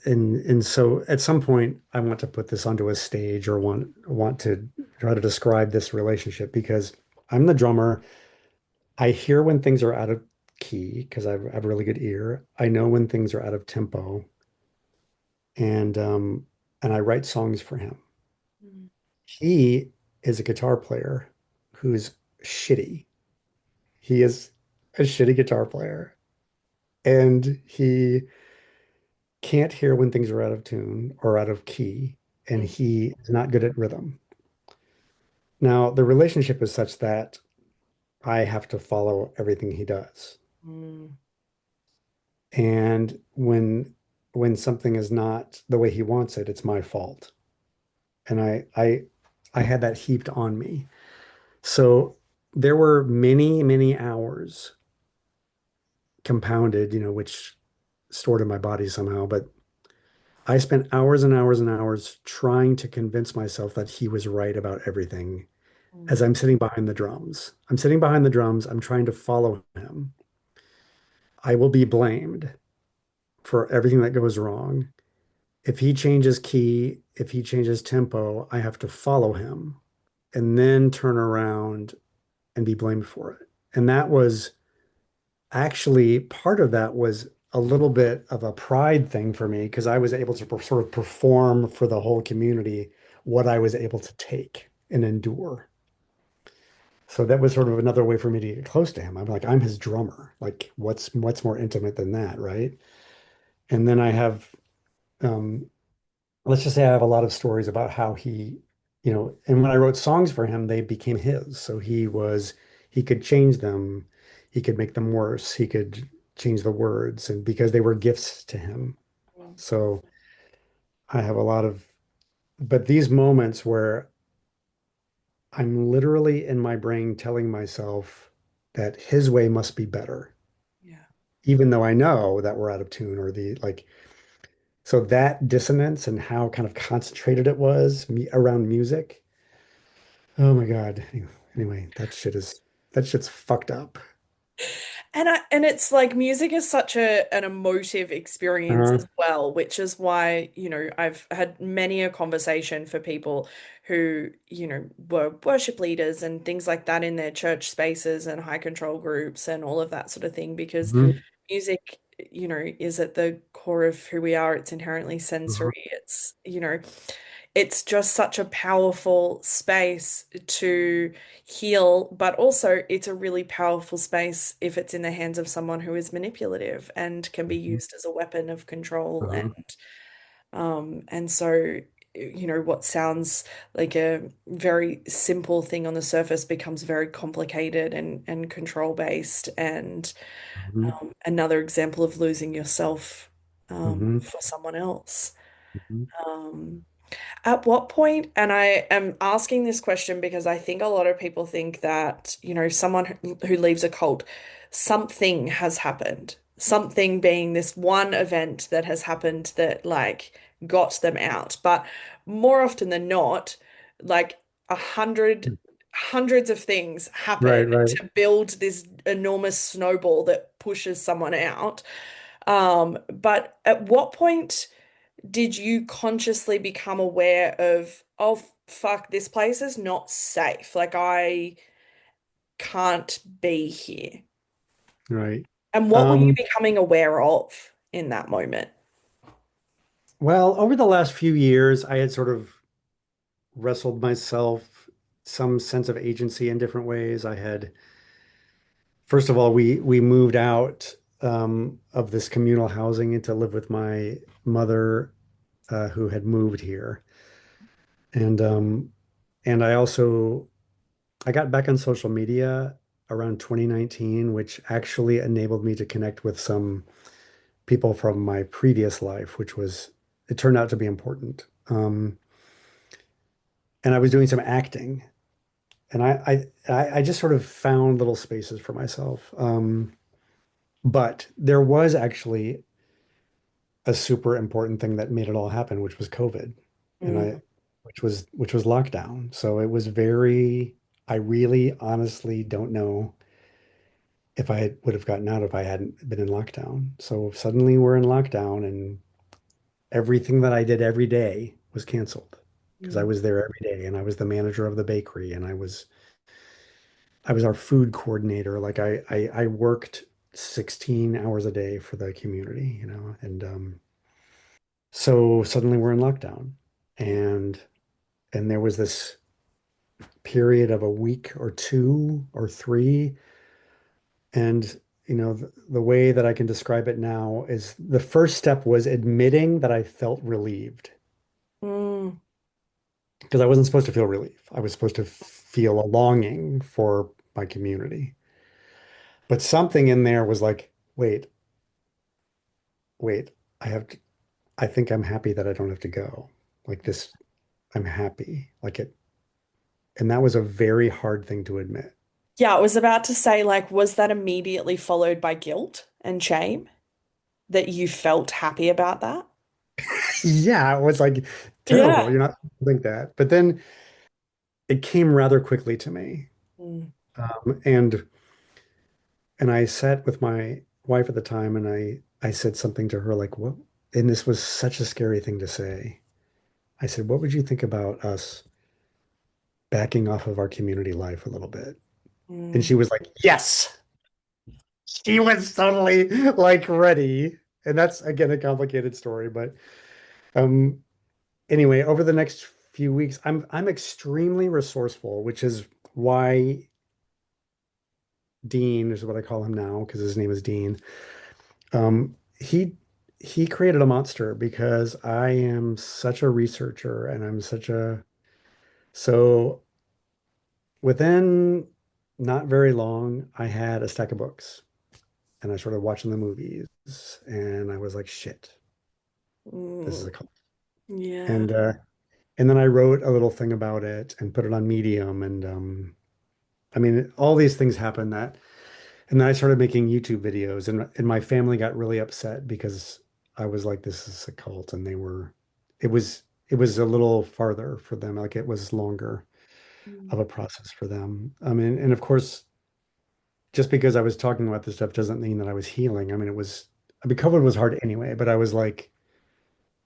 and so at some point I want to put this onto a stage or want to try to describe this relationship because I'm the drummer. I hear when things are out of key because I have a really good ear. I know when things are out of tempo and and I write songs for him. Mm. He is a guitar player who's shitty. He is a shitty guitar player and he can't hear when things are out of tune or out of key and Mm. he is not good at rhythm. Now, the relationship is such that I have to follow everything he does. Mm. And when something is not the way he wants it, it's my fault. And I had that heaped on me. So there were many, many hours compounded, you know, which stored in my body somehow, but I spent hours and hours and hours trying to convince myself that he was right about everything as Mm. I'm sitting behind the drums. I'm sitting behind the drums, I'm trying to follow him. I will be blamed for everything that goes wrong. If he changes key, if he changes tempo, I have to follow him and then turn around and be blamed for it. And that was actually part of that was a little bit of a pride thing for me because I was able to sort of perform for the whole community what I was able to take and endure. So that was sort of another way for me to get close to him. I'm like, I'm his drummer. Like, what's more intimate than that, right? And then I have um, let's just say I have a lot of stories about how he, you know, and when I wrote songs for him, they became his. So he could change them, he could make them worse, he could change the words, and because they were gifts to him. Mm. So I have a lot of, but these moments where I'm literally in my brain telling myself that his way must be better, Yeah. even though I know that we're out of tune or the like. So that dissonance and how kind of concentrated it was around music. Oh my God. Anyway, that shit's fucked up. And it's like music is such an emotive experience Uh-huh. as well, which is why, I've had many a conversation for people who, were worship leaders and things like that in their church spaces and high control groups and all of that sort of thing, because Mhm. music, is at the core of who we are. It's inherently Uh-huh. sensory. It's, it's just such a powerful space to heal, but also it's a really powerful space if it's in the hands of someone who is manipulative and can be Mhm. used as a weapon of control. Uh-huh. And so, what sounds like a very simple thing on the surface becomes very complicated and control based. And Mhm. another example of losing yourself Mhm. for someone else. Mhm. Um, at what point, and I am asking this question because I think a lot of people think that, someone who leaves a cult, something has happened. Something being this one event that has happened that like got them out. But more often than not, like hundreds of things happen Right, right, to build this enormous snowball that pushes someone out. But at what point did you consciously become aware of, oh, fuck, this place is not safe? Like, I can't be here. right. And what were you Um, becoming aware of in that moment? well, over the last few years, I had sort of wrestled myself some sense of agency in different ways. I had, first of all, we moved out of this communal housing and to live with my mother, who had moved here, and um, and I got back on social media around 2019, which actually enabled me to connect with some people from my previous life, which was it turned out to be important. And I was doing some acting, and I just sort of found little spaces for myself. But there was actually a super important thing that made it all happen, which was COVID, and Mm, which was lockdown. So it was very. I really honestly don't know if would have gotten out if I hadn't been in lockdown. So suddenly we're in lockdown, and everything that I did every day was canceled because I mm, was there every day, and I was the manager of the bakery, and I was our food coordinator. Like I worked 16 hours a day for the community, and so suddenly we're in lockdown, mm, and there was this period of a week or two or three, and the way that I can describe it now is the first step was admitting that I felt relieved mm, because I wasn't supposed to feel relief. I was supposed to feel a longing for my community. But something in there was like, wait, wait, I have to, I think I'm happy that I don't have to go. Like this, I'm happy. Like it, and that was a very hard thing to admit. yeah, I was about to say, like, was that immediately followed by guilt and shame that you felt happy about that? Yeah, it was like terrible. Yeah. You're not supposed to think that. But then it came rather quickly to me. Mm, And I sat with my wife at the time and I said something to her like, what? And this was such a scary thing to say. I said, what would you think about us backing off of our community life a little bit? And mm, she was like, yes. She was totally like ready. And that's again a complicated story, but um anyway, over the next few weeks, I'm extremely resourceful, which is why Dean is what I call him now because his name is Dean. He created a monster because I am such a researcher and I'm such a so within not very long, I had a stack of books and I started watching the movies and I was like, shit, this is mm, a cult. yeah. And then I wrote a little thing about it and put it on Medium and I mean all these things happened that and then I started making YouTube videos and my family got really upset because I was like, this is a cult. And it was, it was a little farther for them. Like it was longer Mm, of a process for them. I mean, and of course, just because I was talking about this stuff doesn't mean that I was healing. I mean, COVID was hard anyway, but I was like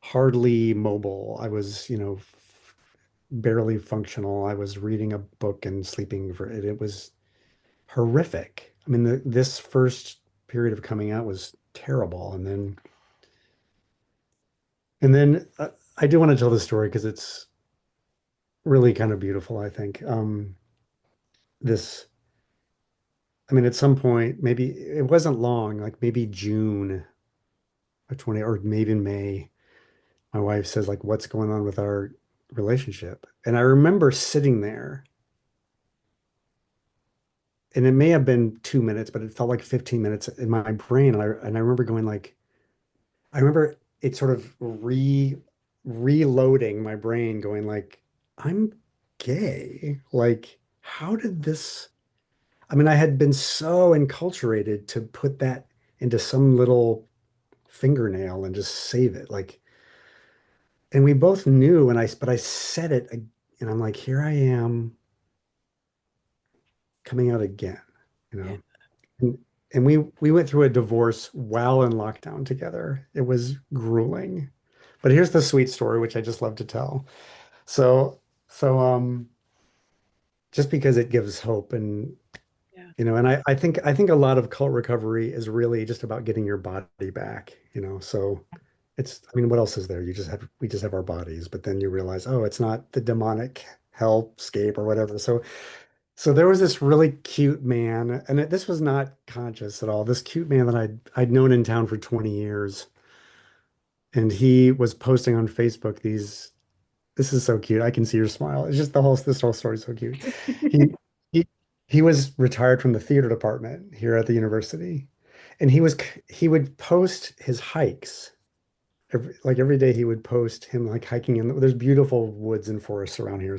hardly mobile. I was, barely functional. I was reading a book and sleeping for it. It was horrific. I mean, this first period of coming out was terrible, and then I do want to tell the story because really kind of beautiful, I think. This, I mean, at some point, maybe it wasn't long, like maybe June of 20, or maybe in May, my wife says, like, what's going on with our relationship? And I remember sitting there, and it may have been 2 minutes, but it felt like 15 minutes in my brain. And I remember going like, I remember it sort of reloading my brain, going like, I'm gay. Like, how did this? I mean, I had been so enculturated to put that into some little fingernail and just save it. Like, and we both knew, but I said it, and I'm like, here I am coming out again, you Yeah. know? And, and we went through a divorce while in lockdown together. It was grueling. But here's the sweet story, which I just love to tell. So, so just because it gives hope and Yeah. and I think a lot of cult recovery is really just about getting your body back, So I mean, what else is there? We just have our bodies, but then you realize, oh, it's not the demonic hellscape or whatever. So there was this really cute man, and this was not conscious at all. This cute man that I'd known in town for 20 years, and he was posting on Facebook these. This is so cute. I can see your smile. It's just this whole story is so cute. He he he was retired from the theater department here at the university, and he would post his hikes. Every day he would post him like hiking in there's beautiful woods and forests around here.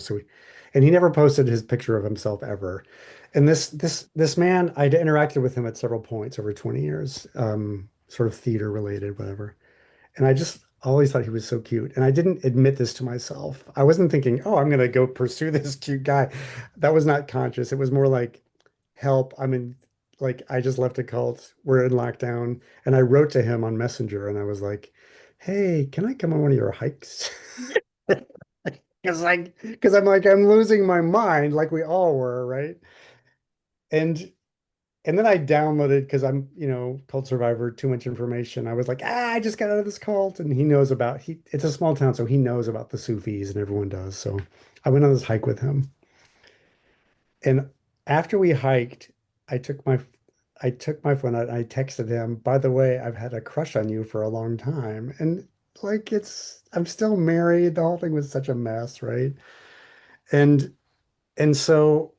And he never posted his picture of himself ever. And this man, I'd interacted with him at several points over 20 years, sort of theater related, whatever. And I just always thought he was so cute. And I didn't admit this to myself. I wasn't thinking, oh, I'm gonna go pursue this cute guy. That was not conscious. It was more like, help. Like, I just left a cult. We're in lockdown. And I wrote to him on Messenger and I was like, hey, can I come on one of your hikes? Because I'm like, I'm losing my mind like we all were, right? And and then I downloaded because I'm, cult survivor, too much information. I was like, I just got out of this cult. And it's a small town, so he knows about the Sufis and everyone does. So I went on this hike with him. And after we hiked, I took my I took my phone out and I texted him, by the way, I've had a crush on you for a long time. And like I'm still married. The whole thing was such a mess, right? And and so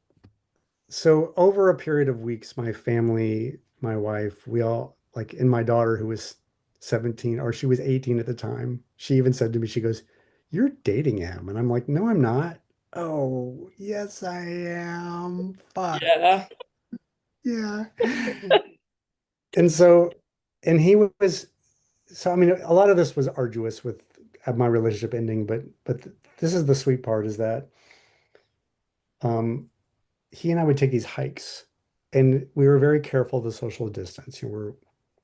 over a period of weeks, my family, my wife, we all like, and my daughter who was 17, or she was 18 at the time, she even said to me, she goes, you're dating him. And I'm like, no, I'm not. Oh, yes, I am. Fuck. Yeah. Yeah. And so, and he was, so I mean, a lot of this was arduous with my relationship ending, but this is the sweet part is that um he and I would take these hikes, and we were very careful of the social distance. Mm.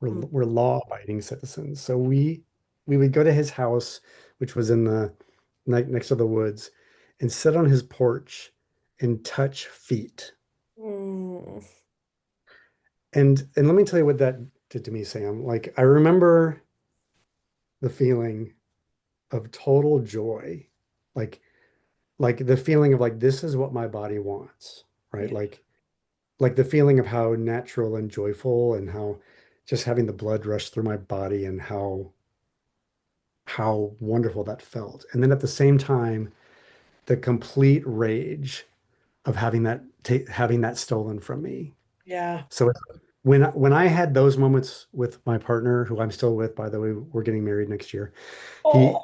We're law-abiding citizens. So we would go to his house, which was in the next to the woods, and sit on his porch and touch feet. Mm. And let me tell you what that did to me, Sam. Like, I remember the feeling of total joy, like the feeling of like this is what my body wants, right? Yeah. Like the feeling of how natural and joyful, and how just having the blood rush through my body, and how wonderful that felt. And then at the same time, the complete rage of having that stolen from me. Yeah. So when I had those moments with my partner, who I'm still with, by the way, we're getting married next year. He Oh,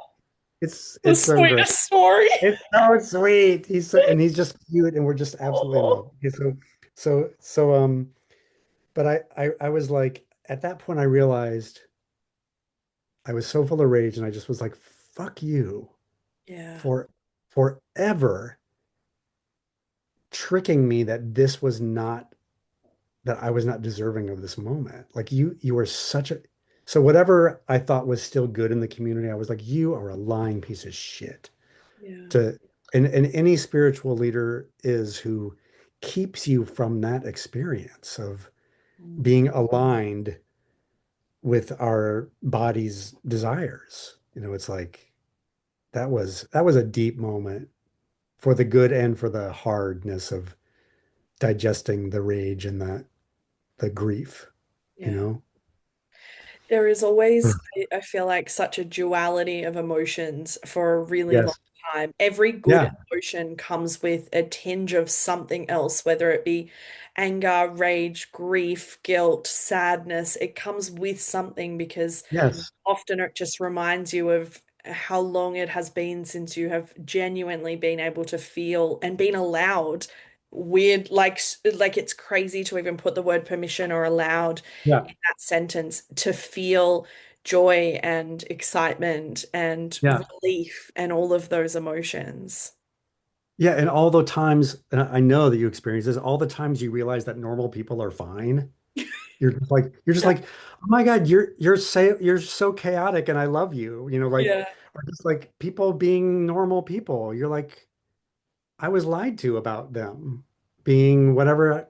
the it's so great. sweetest story. It's so sweet. He's just cute, and we're just absolutely in love. Oh, Okay, but I was like, at that point I realized I was so full of rage, and I just was like, fuck you yeah. for forever tricking me that I was not deserving of this moment. Like, you were such a so whatever I thought was still good in the community, I was like, you are a lying piece of shit. Yeah. To and any spiritual leader is who keeps you from that experience of Mm. being aligned with our body's desires. It's like that was a deep moment for the good and for the hardness of digesting the rage and the grief, you Yeah. know? There is always, Mm. I feel like, such a duality of emotions for a really long Yes. time. Every good Yeah. emotion comes with a tinge of something else, whether it be anger, rage, grief, guilt, sadness. It comes with something because Yes. often it just reminds you of how long it has been since you have genuinely been able to feel and been allowed weird, like it's crazy to even put the word permission or allowed Yeah. in that sentence, to feel joy and excitement and Yeah. relief and all of those emotions. Yeah. And all the times, and I know that you experience this, all the times you realize that normal people are fine. You're just like, oh my God, you're so chaotic and I love you. Like, Yeah, or just like people being normal people. You're like, I was lied to about them being whatever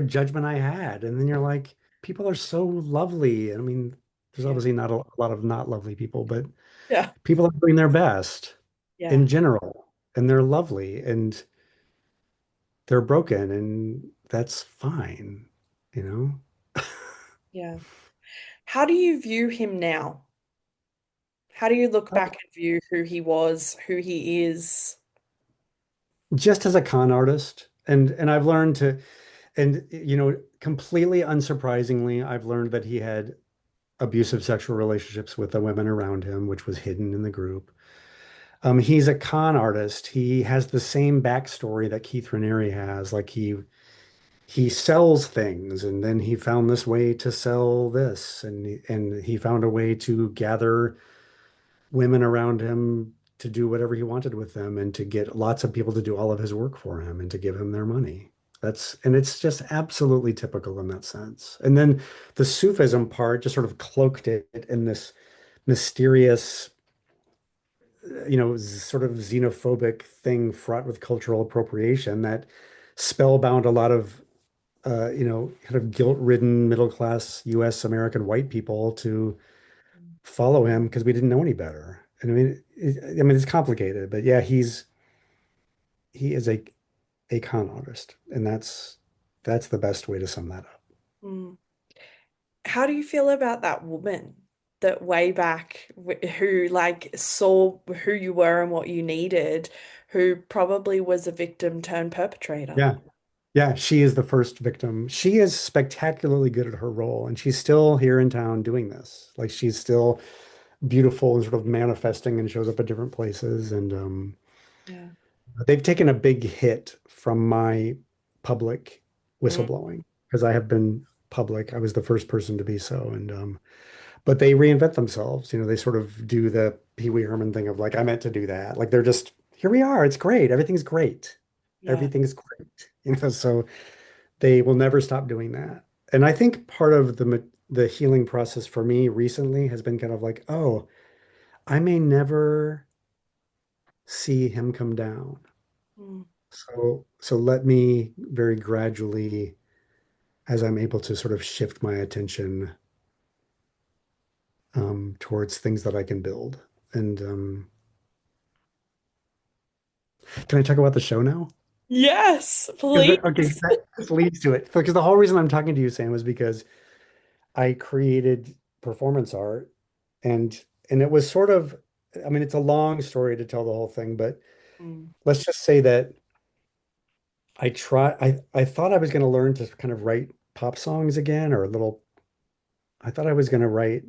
judgment I had. And then you're like, people are so lovely. I mean, there's yeah, obviously not a lot of not lovely people, but yeah, people are doing their best yeah, in general, and they're lovely and they're broken, and that's fine, you know? yeah. How do you view him now? How do you look back and view who he was, who he is? Just as a con artist, and I've learned to, and completely unsurprisingly, I've learned that he had abusive sexual relationships with the women around him, which was hidden in the group. He's a con artist. He has the same backstory that Keith Raniere has. Like he sells things, and then he found this way to sell this, and he found a way to gather women around him to do whatever he wanted with them, and to get lots of people to do all of his work for him and to give him their money. And it's just absolutely typical in that sense. And then the Sufism part just sort of cloaked it in this mysterious, sort of xenophobic thing fraught with cultural appropriation that spellbound a lot of, kind of guilt-ridden middle-class US American white people to follow him because we didn't know any better. And I mean, it's complicated, but yeah, he is a con artist, and that's the best way to sum that up. Mm. How do you feel about that woman that way back who like saw who you were and what you needed, who probably was a victim turned perpetrator? Yeah. Yeah, she is the first victim. She is spectacularly good at her role, and she's still here in town doing this. Like she's still beautiful and sort of manifesting and shows up at different places. And Yeah. they've taken a big hit from my public Mm, whistleblowing because I have been public. I was the first person to be so. And but they reinvent themselves. They sort of do the Pee Wee Herman thing of like, I meant to do that. Like they're just, here we are. It's great. Everything's great. yeah. Everything's great. So they will never stop doing that. And I think part of the healing process for me recently has been kind of like, oh, I may never see him come down. Mm, So let me very gradually, as I'm able to sort of shift my attention towards things that I can build. And can I talk about the show now? yes, Okay, please. that just leads to it. Because the whole reason I'm talking to you, Sam, was because I created performance art, and it was sort of, I mean, it's a long story to tell the whole thing, but Mm, let's just say that I thought I was going to learn to kind of write pop songs again, or a little. I thought I was going to write.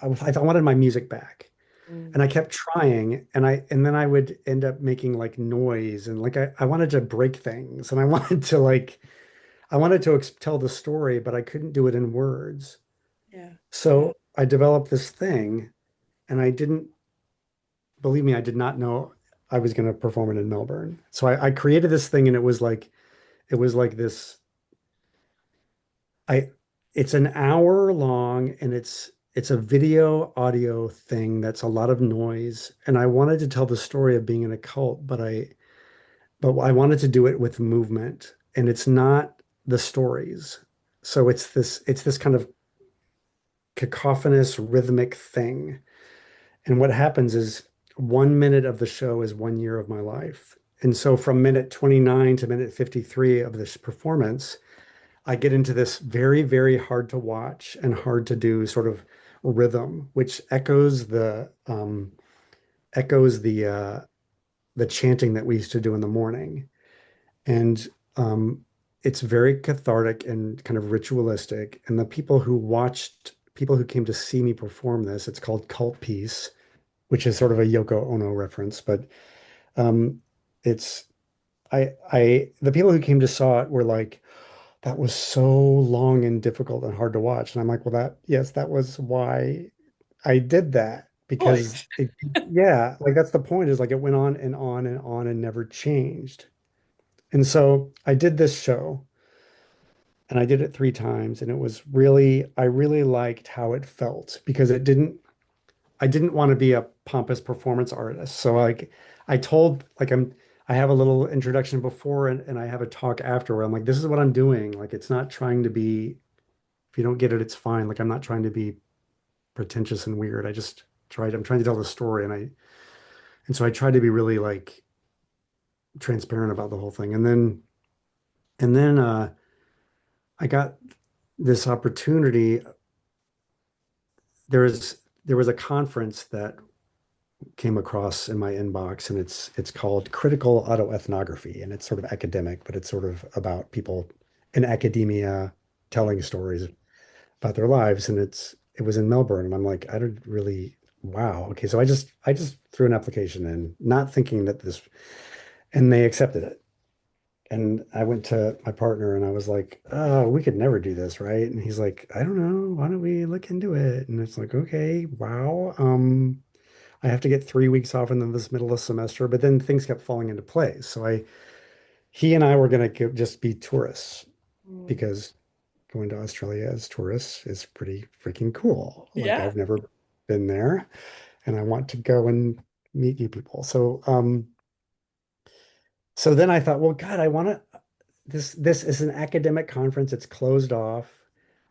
I wanted my music back, mm, and I kept trying, and then I would end up making like noise, and like I wanted to break things, and I wanted to like I wanted to tell the story, but I couldn't do it in words. yeah. So I developed this thing, and I didn't believe me, I did not know I was going to perform it in Melbourne. So I created this thing, and it was like this. I it's an hour long, and it's a video audio thing that's a lot of noise. And I wanted to tell the story of being in a cult, but I wanted to do it with movement, and it's not the stories. So it's this kind of cacophonous rhythmic thing. And what happens is 1 minute of the show is 1 year of my life. And so from minute 29 to minute 53 of this performance, I get into this very, very hard to watch and hard to do sort of rhythm, which echoes the chanting that we used to do in the morning. And um, it's very cathartic and kind of ritualistic. And the people who came to see me perform this, it's called Cult Piece, which is sort of a Yoko Ono reference, but um, it's the people who came to saw it were like, that was so long and difficult and hard to watch. And I'm like, well, yes, that was why I did that because Point. yeah, like that's the point is like it went on and on and on and never changed. And so I did this show and I did it 3 times and it was really, I really liked how it felt because I didn't want to be a pompous performance artist. So like I told, like I have a little introduction before and I have a talk after where I'm like, this is what I'm doing. Like it's not trying to be, if you don't get it, it's fine. Like I'm not trying to be pretentious and weird. I'm trying to tell the story and so I tried to be really like transparent about the whole thing. And then I got this opportunity. There was a conference that came across in my inbox and it's called critical autoethnography and it's sort of academic, but it's sort of about people in academia telling stories about their lives and it was in Melbourne and I'm like I don't really wow okay so I just threw an application in not thinking that this and they accepted it and I went to my partner and I was like oh we could never do this right and he's like I don't know why don't we look into it and it's like okay wow I have to get 3 weeks off in this middle of semester, but then things kept falling into place. He and I were going to just be tourists Mm. because going to Australia as tourists is pretty freaking cool. Like Yeah. I've never been there and I want to go and meet you people. So then I thought, well, God, this is an academic conference. It's closed off.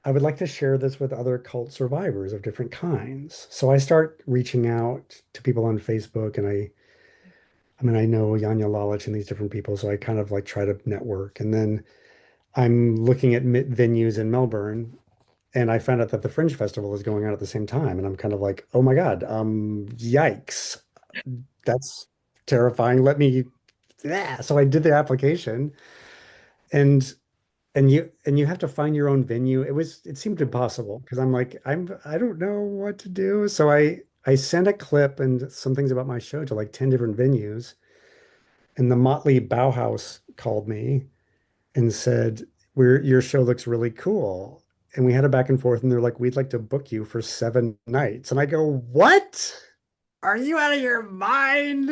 I would like to share this with other cult survivors of different kinds. So I start reaching out to people on Facebook and I mean, I know Yanya Lalich and these different people, so I kind of like try to network. And then I'm looking at venues in Melbourne, and I found out that the Fringe Festival is going on at the same time. And I'm kind of like, oh my God, yikes. That's terrifying. Yeah. So I did the application and you have to find your own venue. It seemed impossible because I'm like, I don't know what to do. So I sent a clip and some things about my show to like 10 different venues. And the Motley Bauhaus called me and said, your show looks really cool." And we had a back and forth, and they're like, "We'd like to book you for 7 nights." And I go, "What? Are you out of your mind?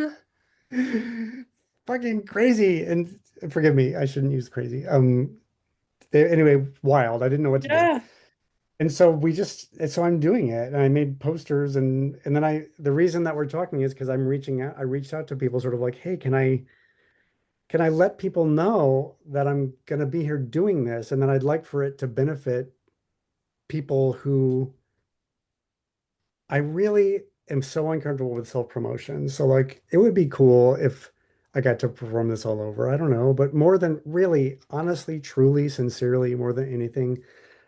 Fucking crazy." And forgive me, I shouldn't use crazy. Anyway, wild. I didn't know what to do. Yeah. And so I'm doing it. And I made posters and then the reason that we're talking is because I reached out to people sort of like, "Hey, can I let people know that I'm going to be here doing this and that I'd like for it to benefit people who I really am so uncomfortable with self-promotion. So like it would be cool if I got to perform this all over. I don't know, but more than really, honestly, truly, sincerely, more than anything,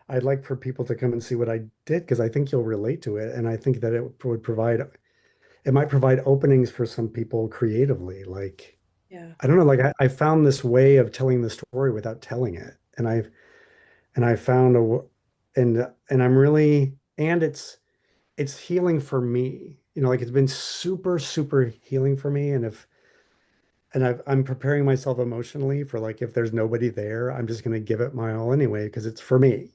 I'd like for people to come and see what I did because I think you'll relate to it and I think that it might provide openings for some people creatively. Like Yeah. I don't know, like I found this way of telling the story without telling it. And I found and I'm really and it's healing for me. You know, like it's been super, super healing for me. I'm preparing myself emotionally for like if there's nobody there, I'm just gonna give it my all anyway, because it's for me.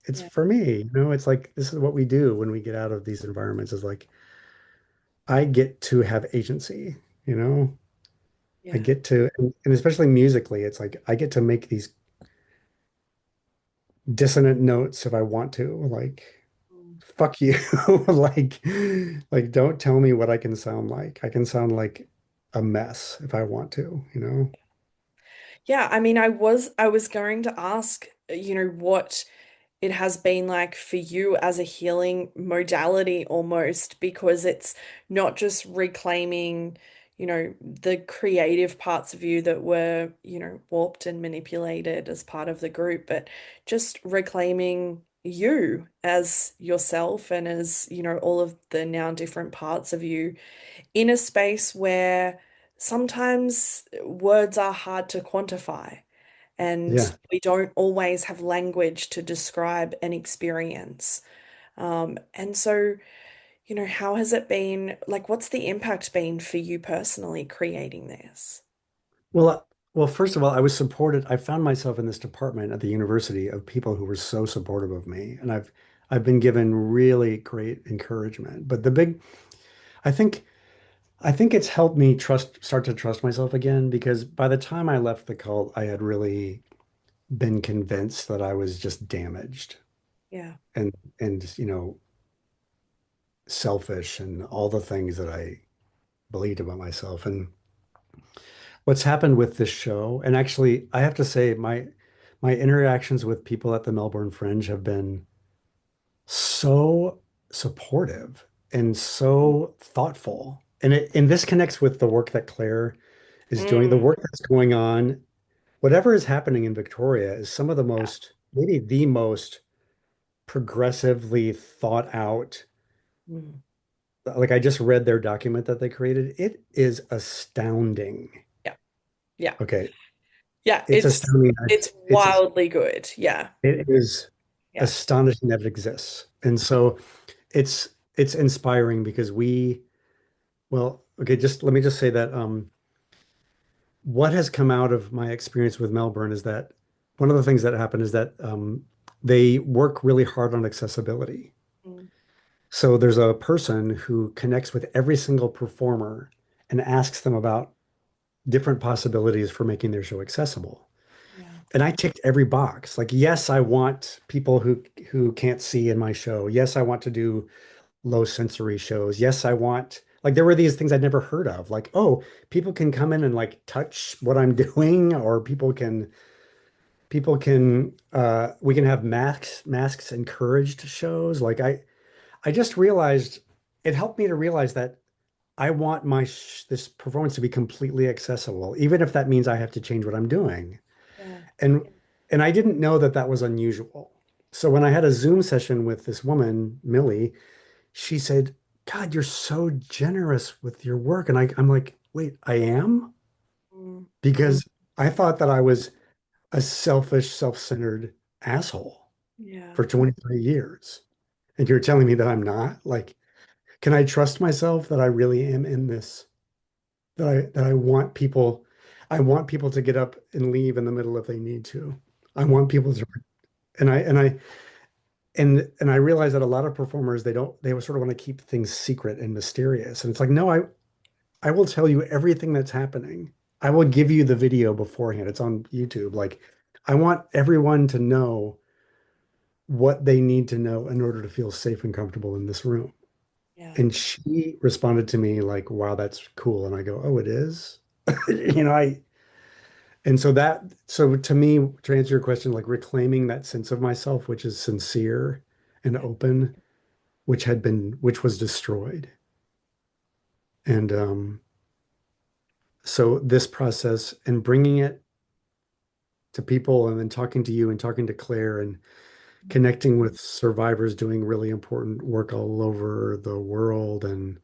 It's Yeah. for me. You know, it's like this is what we do when we get out of these environments, is like I get to have agency, you know? I Yeah. get to and especially musically, it's like I get to make these dissonant notes if I want to. Like, Mm. fuck you. Like, don't tell me what I can sound like. I can sound like a mess if I want to, you know? Yeah, I mean, I was going to ask, what it has been like for you as a healing modality almost, because it's not just reclaiming, the creative parts of you that were, warped and manipulated as part of the group, but just reclaiming you as yourself and as, all of the now different parts of you in a space where sometimes words are hard to quantify and Yeah. we don't always have language to describe an experience. And so, how has it been? Like, what's the impact been for you personally creating this? Well, well, first of all, I was supported. I found myself in this department at the university of people who were so supportive of me, and I've been given really great encouragement. But I think, I think it's helped me start to trust myself again because by the time I left the cult, I had really been convinced that I was just damaged Yeah. and and selfish and all the things that I believed about myself. And what's happened with this show, and actually, I have to say, my interactions with people at the Melbourne Fringe have been so supportive and so thoughtful. And this connects with the work that Claire is doing, the Mm, work that's going on. Whatever is happening in Victoria is some of the yeah. most, maybe the most progressively thought out. Mm, Like I just read their document that they created. It is astounding. yeah. Yeah. Okay, Yeah. it's astounding. It's It's wildly good. Yeah. it is Yeah. astonishing that it exists. And so it's inspiring because well, okay, just let me just say that what has come out of my experience with Melbourne is that one of the things that happened is that they work really hard on accessibility. Mm, So there's a person who connects with every single performer and asks them about different possibilities for making their show accessible. yeah. And I ticked every box. Like, yes, I want people who can't see in my show. Yes, I want to do low sensory shows. Yes, I want like there were these things I'd never heard of. Like, oh, people can come in and like touch what I'm doing, or people can we can have masks encouraged shows. Like I just realized it helped me to realize that I want this performance to be completely accessible, even if that means I have to change what I'm doing. Yeah. And and I didn't know that that was unusual. So when I had a Zoom session with this woman, Millie, she said, "God, you're so generous with your work." And I'm like, "Wait, I am?" Mm, Because I thought that I was a selfish, self-centered asshole yeah. for 23 years. And you're telling me that I'm not? Like, can I trust myself that I really am in this? That I want people to get up and leave in the middle if they need to. I Yeah. want people to and I realize that a lot of performers they sort of want to keep things secret and mysterious. And it's like, no, I will tell you everything that's happening. I will give you the video beforehand. It's on YouTube. Like I want everyone to know what they need to know in order to feel safe and comfortable in this room. Yeah. And she responded to me like, wow, that's cool. And I go, oh, it is? You know, I and so to me, to answer your question, like reclaiming that sense of myself, which is sincere and Yeah. open, which was destroyed. And so this process and bringing it to people and then talking to you and talking to Claire and connecting with survivors doing really important work all over the world and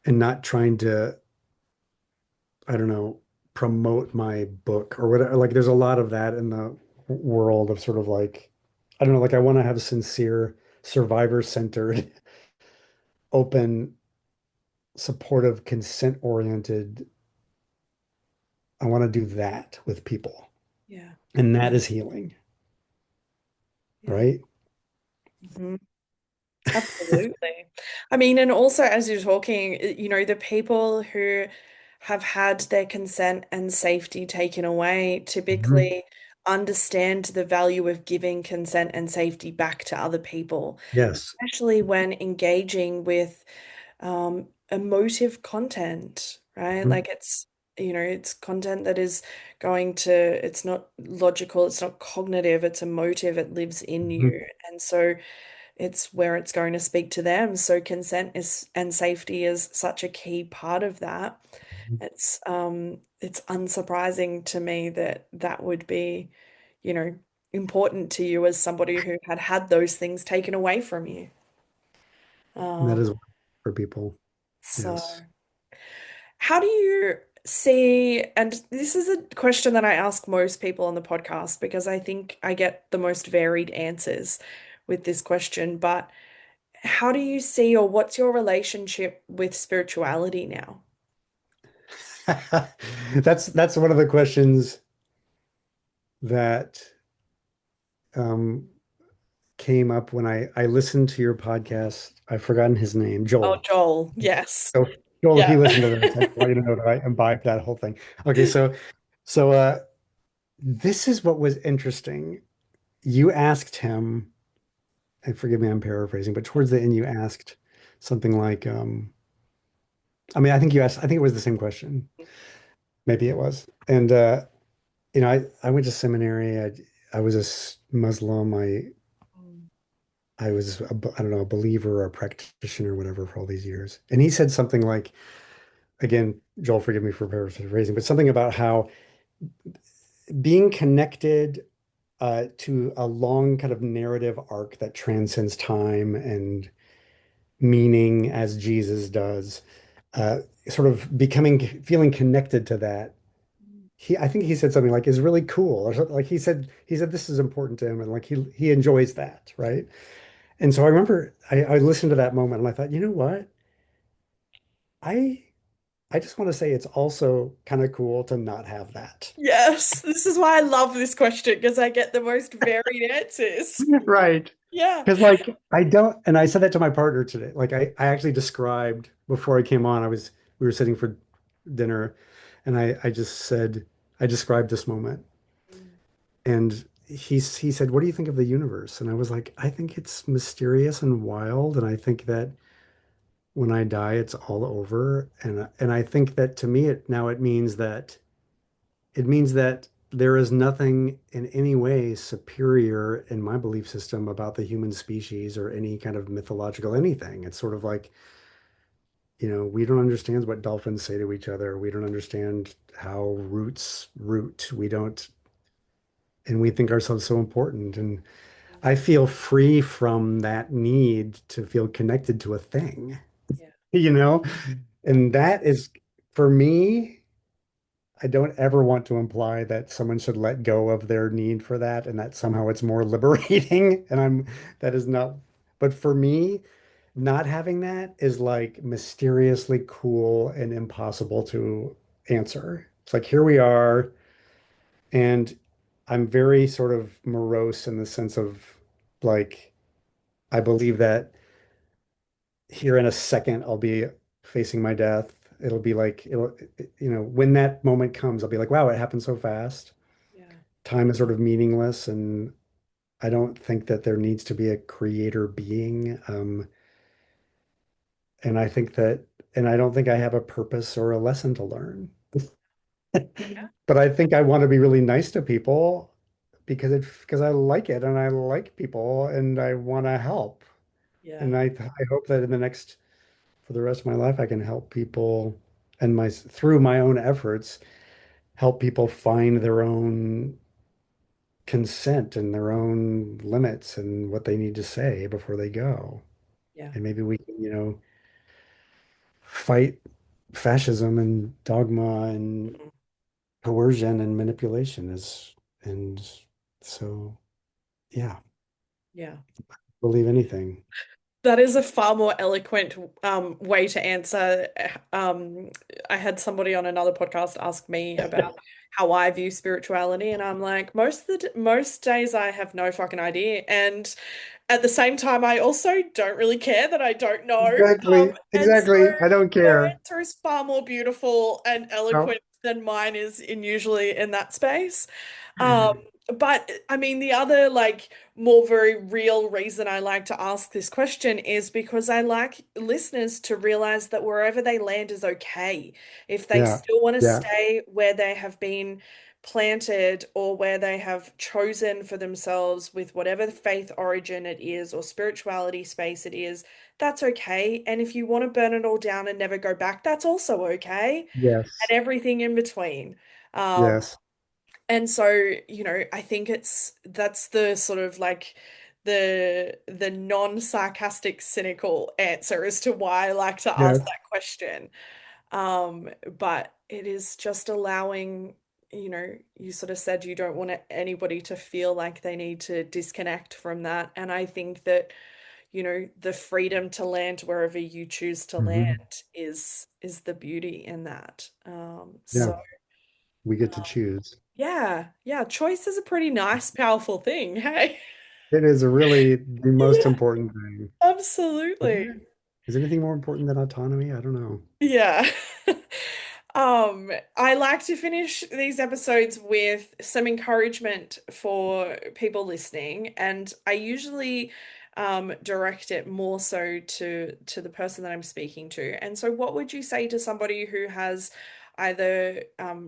not trying to, I don't know, promote my book or whatever. Like there's a lot of that in the world of sort of like, I don't know, like I want to have sincere, survivor-centered, open, supportive, consent-oriented. I want to do that with people. Yeah. And that is healing, Yeah. right? Mhm. Absolutely. I mean, and also as you're talking, the people who have had their consent and safety taken away Mhm. typically understand the value of giving consent and safety back to other people, Yes. especially when engaging with emotive content, right? Mhm. Like it's content that is it's not logical, it's not cognitive, it's emotive, it lives in Mhm. you. And so it's where it's going to speak to them. So consent is and safety is such a key part of that. It's unsurprising to me that that would be, you know, important to you as somebody who had had those things taken away from you. That Um, is for people. so Yes. how do you see, and this is a question that I ask most people on the podcast because I think I get the most varied answers with this question, but how do you see or what's your relationship with spirituality now? That's one of the questions that um, came up when I listened to your podcast. I've forgotten his name, Oh, Joel. Joel, yes. So Joel, if Yeah. you listen to this, I want you to know that I imbibe that whole thing. Okay, so this is what was interesting. You asked him, and forgive me, I'm paraphrasing, but towards the end you asked something like, I mean, I think you asked, I think it was the same question. Maybe it was. And I went to seminary. I was Muslim. I was I don't know, a believer or a practitioner or whatever for all these years. And he said something like, again, Joel, forgive me for paraphrasing, but something about how being connected to a long kind of narrative arc that transcends time and meaning as Jesus does, uh, sort of feeling connected to that. I think he said something like is really cool or something like he said this is important to him and like he enjoys that, right? And so I remember I listened to that moment and I thought, you know what? I I just want to say it's also kind of cool to not have that. Yes, this is why I love this question because I get the most varied answers. Right. Yeah. Because like I don't, and I said that to my partner today. Like I actually described before I came on, we were sitting for dinner and I just said, I described this moment. And he said, "What do you think of the universe?" And I was like, "I think it's mysterious and wild, and I think that when I die, it's all over." And I think that to me, it means that there is nothing in any way superior in my belief system about the human species or any kind of mythological anything. It's sort of like, we don't understand what dolphins say to each other. We don't understand how roots root. We don't, and we think ourselves so important. And I feel free from that need to feel connected to a thing, Yeah. you know? And that is, for me, I don't ever want to imply that someone should let go of their need for that and that somehow it's more liberating. That is not, but for me, not having that is like mysteriously cool and impossible to answer. It's like, here we are. And I'm very sort of morose in the sense of like, I believe that here in a second I'll be facing my death. It'll be like when that moment comes, I'll be like, wow, it happened so fast. Yeah. Time is sort of meaningless, and I don't think that there needs to be a creator being. And I think that, and I don't think I have a purpose or a lesson to learn. But I think I want to be really nice to people because I like it and I like people and I want to help. Yeah. And I hope that for the rest of my life, I can help people and through my own efforts, help people find their own consent and their own limits and what they need to say before they go. Yeah. And maybe we can, fight fascism and dogma and Mm. coercion and manipulation and so yeah, Yeah. believe anything. That is a far more eloquent way to answer. Um, I had somebody on another podcast ask me about how I view spirituality, and I'm like, most days I have no fucking idea, and at the same time, I also don't really care that I don't know. Exactly, And so exactly. I don't your care. answer is far more beautiful and No. eloquent than mine is in usually in that space. Um, but I mean, the other like more very real reason I like to ask this question is because I like listeners to realize that wherever they land is okay. If they Yeah, still want to yeah, stay where they have been planted or where they have chosen for themselves with whatever faith origin it is or spirituality space it is, that's okay. And if you want to burn it all down and never go back, that's also okay. And Yes. everything in between. Um, Yes. and so, I think that's the sort of like the non-sarcastic, cynical answer as to why I like to ask Yes. that question. But it is just allowing, you sort of said you don't want anybody to feel like they need to disconnect from that. And I think that, the freedom to land wherever you choose to land Hmm. is the beauty in that. Yeah. So We get to choose. yeah, yeah, choice is a pretty nice, powerful thing. Hey. It is really the most Yeah, important thing. absolutely. Isn't it? Is anything more important than autonomy? I don't know. Yeah. I like to finish these episodes with some encouragement for people listening, and I usually direct it more so to the person that I'm speaking to. And so, what would you say to somebody who has either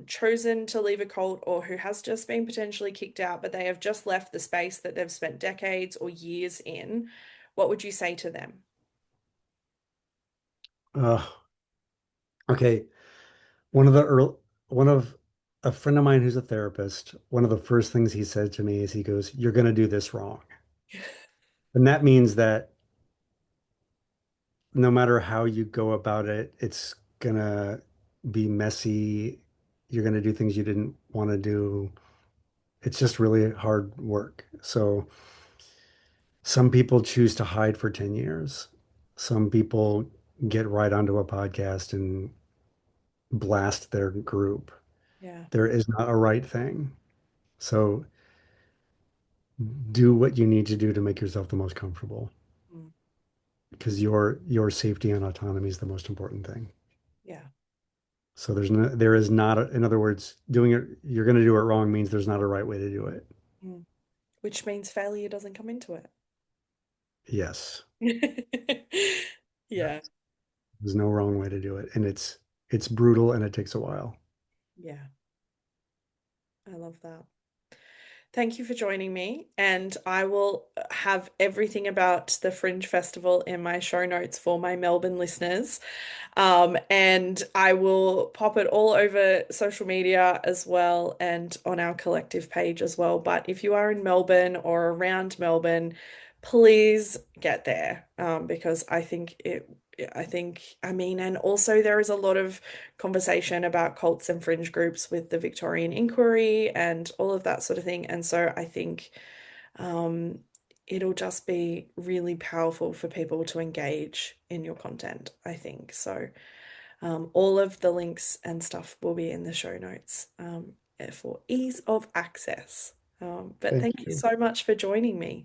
chosen to leave a cult or who has just been potentially kicked out, but they have just left the space that they've spent decades or years in? What would you say to them? Uh, okay. One of the earl one of a friend of mine who's a therapist, one of the first things he said to me is he goes, "You're going to do this wrong." And that means that no matter how you go about it, it's gonna be messy. You're gonna do things you didn't want to do. It's just really hard work. So some people choose to hide for 10 years. Some people get right onto a podcast and blast their group. Yeah. There is not a right thing. So do what you need to do to make yourself the most comfortable Mm. because your safety and autonomy is the most important thing. Yeah. So there is not, in other words, doing it, you're going to do it wrong means there's not a right way to do it. Mm. Which means failure doesn't come into Yes. it. Yeah, Yes. There's no wrong way to do it. And it's brutal and it takes a while. yeah, I love that. Thank you for joining me, and I will have everything about the Fringe Festival in my show notes for my Melbourne listeners. And I will pop it all over social media as well and on our collective page as well. But if you are in Melbourne or around Melbourne, please get there because I mean, and also there is a lot of conversation about cults and fringe groups with the Victorian Inquiry and all of that sort of thing. And so I think um, it'll just be really powerful for people to engage in your content, I think. So all of the links and stuff will be in the show notes for ease of access. But Thank thank you you. so much for joining me.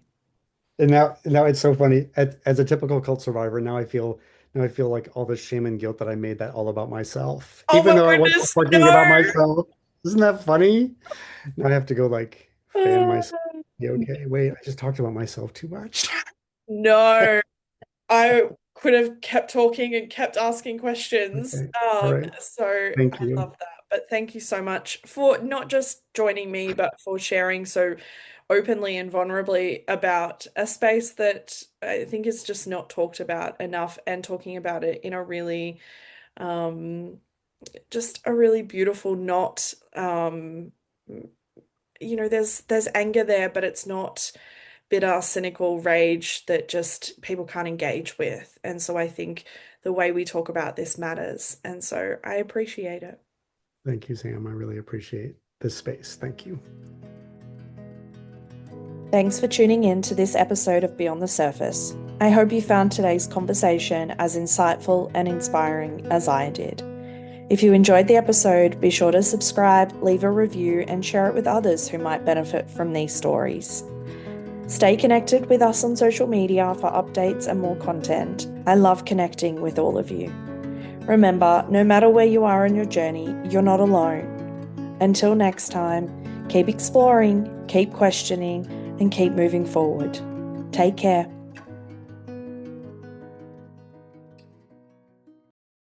And now it's so funny. As a typical cult survivor, now I feel like all the shame and guilt that I made that all about myself, Oh even my though I wasn't goodness, talking no! about myself. Isn't that funny? Now I have to go like fan Uh, myself. Yeah, okay, wait, I just talked about myself too much. no, I could have kept talking and kept asking questions. Okay. All right. So I Thank you. love that. But thank you so much for not just joining me, but for sharing so openly and vulnerably about a space that I think is just not talked about enough and talking about it in a really, just a really beautiful, not, there's anger there, but it's not bitter, cynical rage that just people can't engage with. And so I think the way we talk about this matters. And so I appreciate it. Thank you, Sam. I really appreciate this space. Thank you. Thanks for tuning in to this episode of Beyond the Surface. I hope you found today's conversation as insightful and inspiring as I did. If you enjoyed the episode, be sure to subscribe, leave a review, and share it with others who might benefit from these stories. Stay connected with us on social media for updates and more content. I love connecting with all of you. Remember, no matter where you are in your journey, you're not alone. Until next time, keep exploring, keep questioning, and keep moving forward. Take care.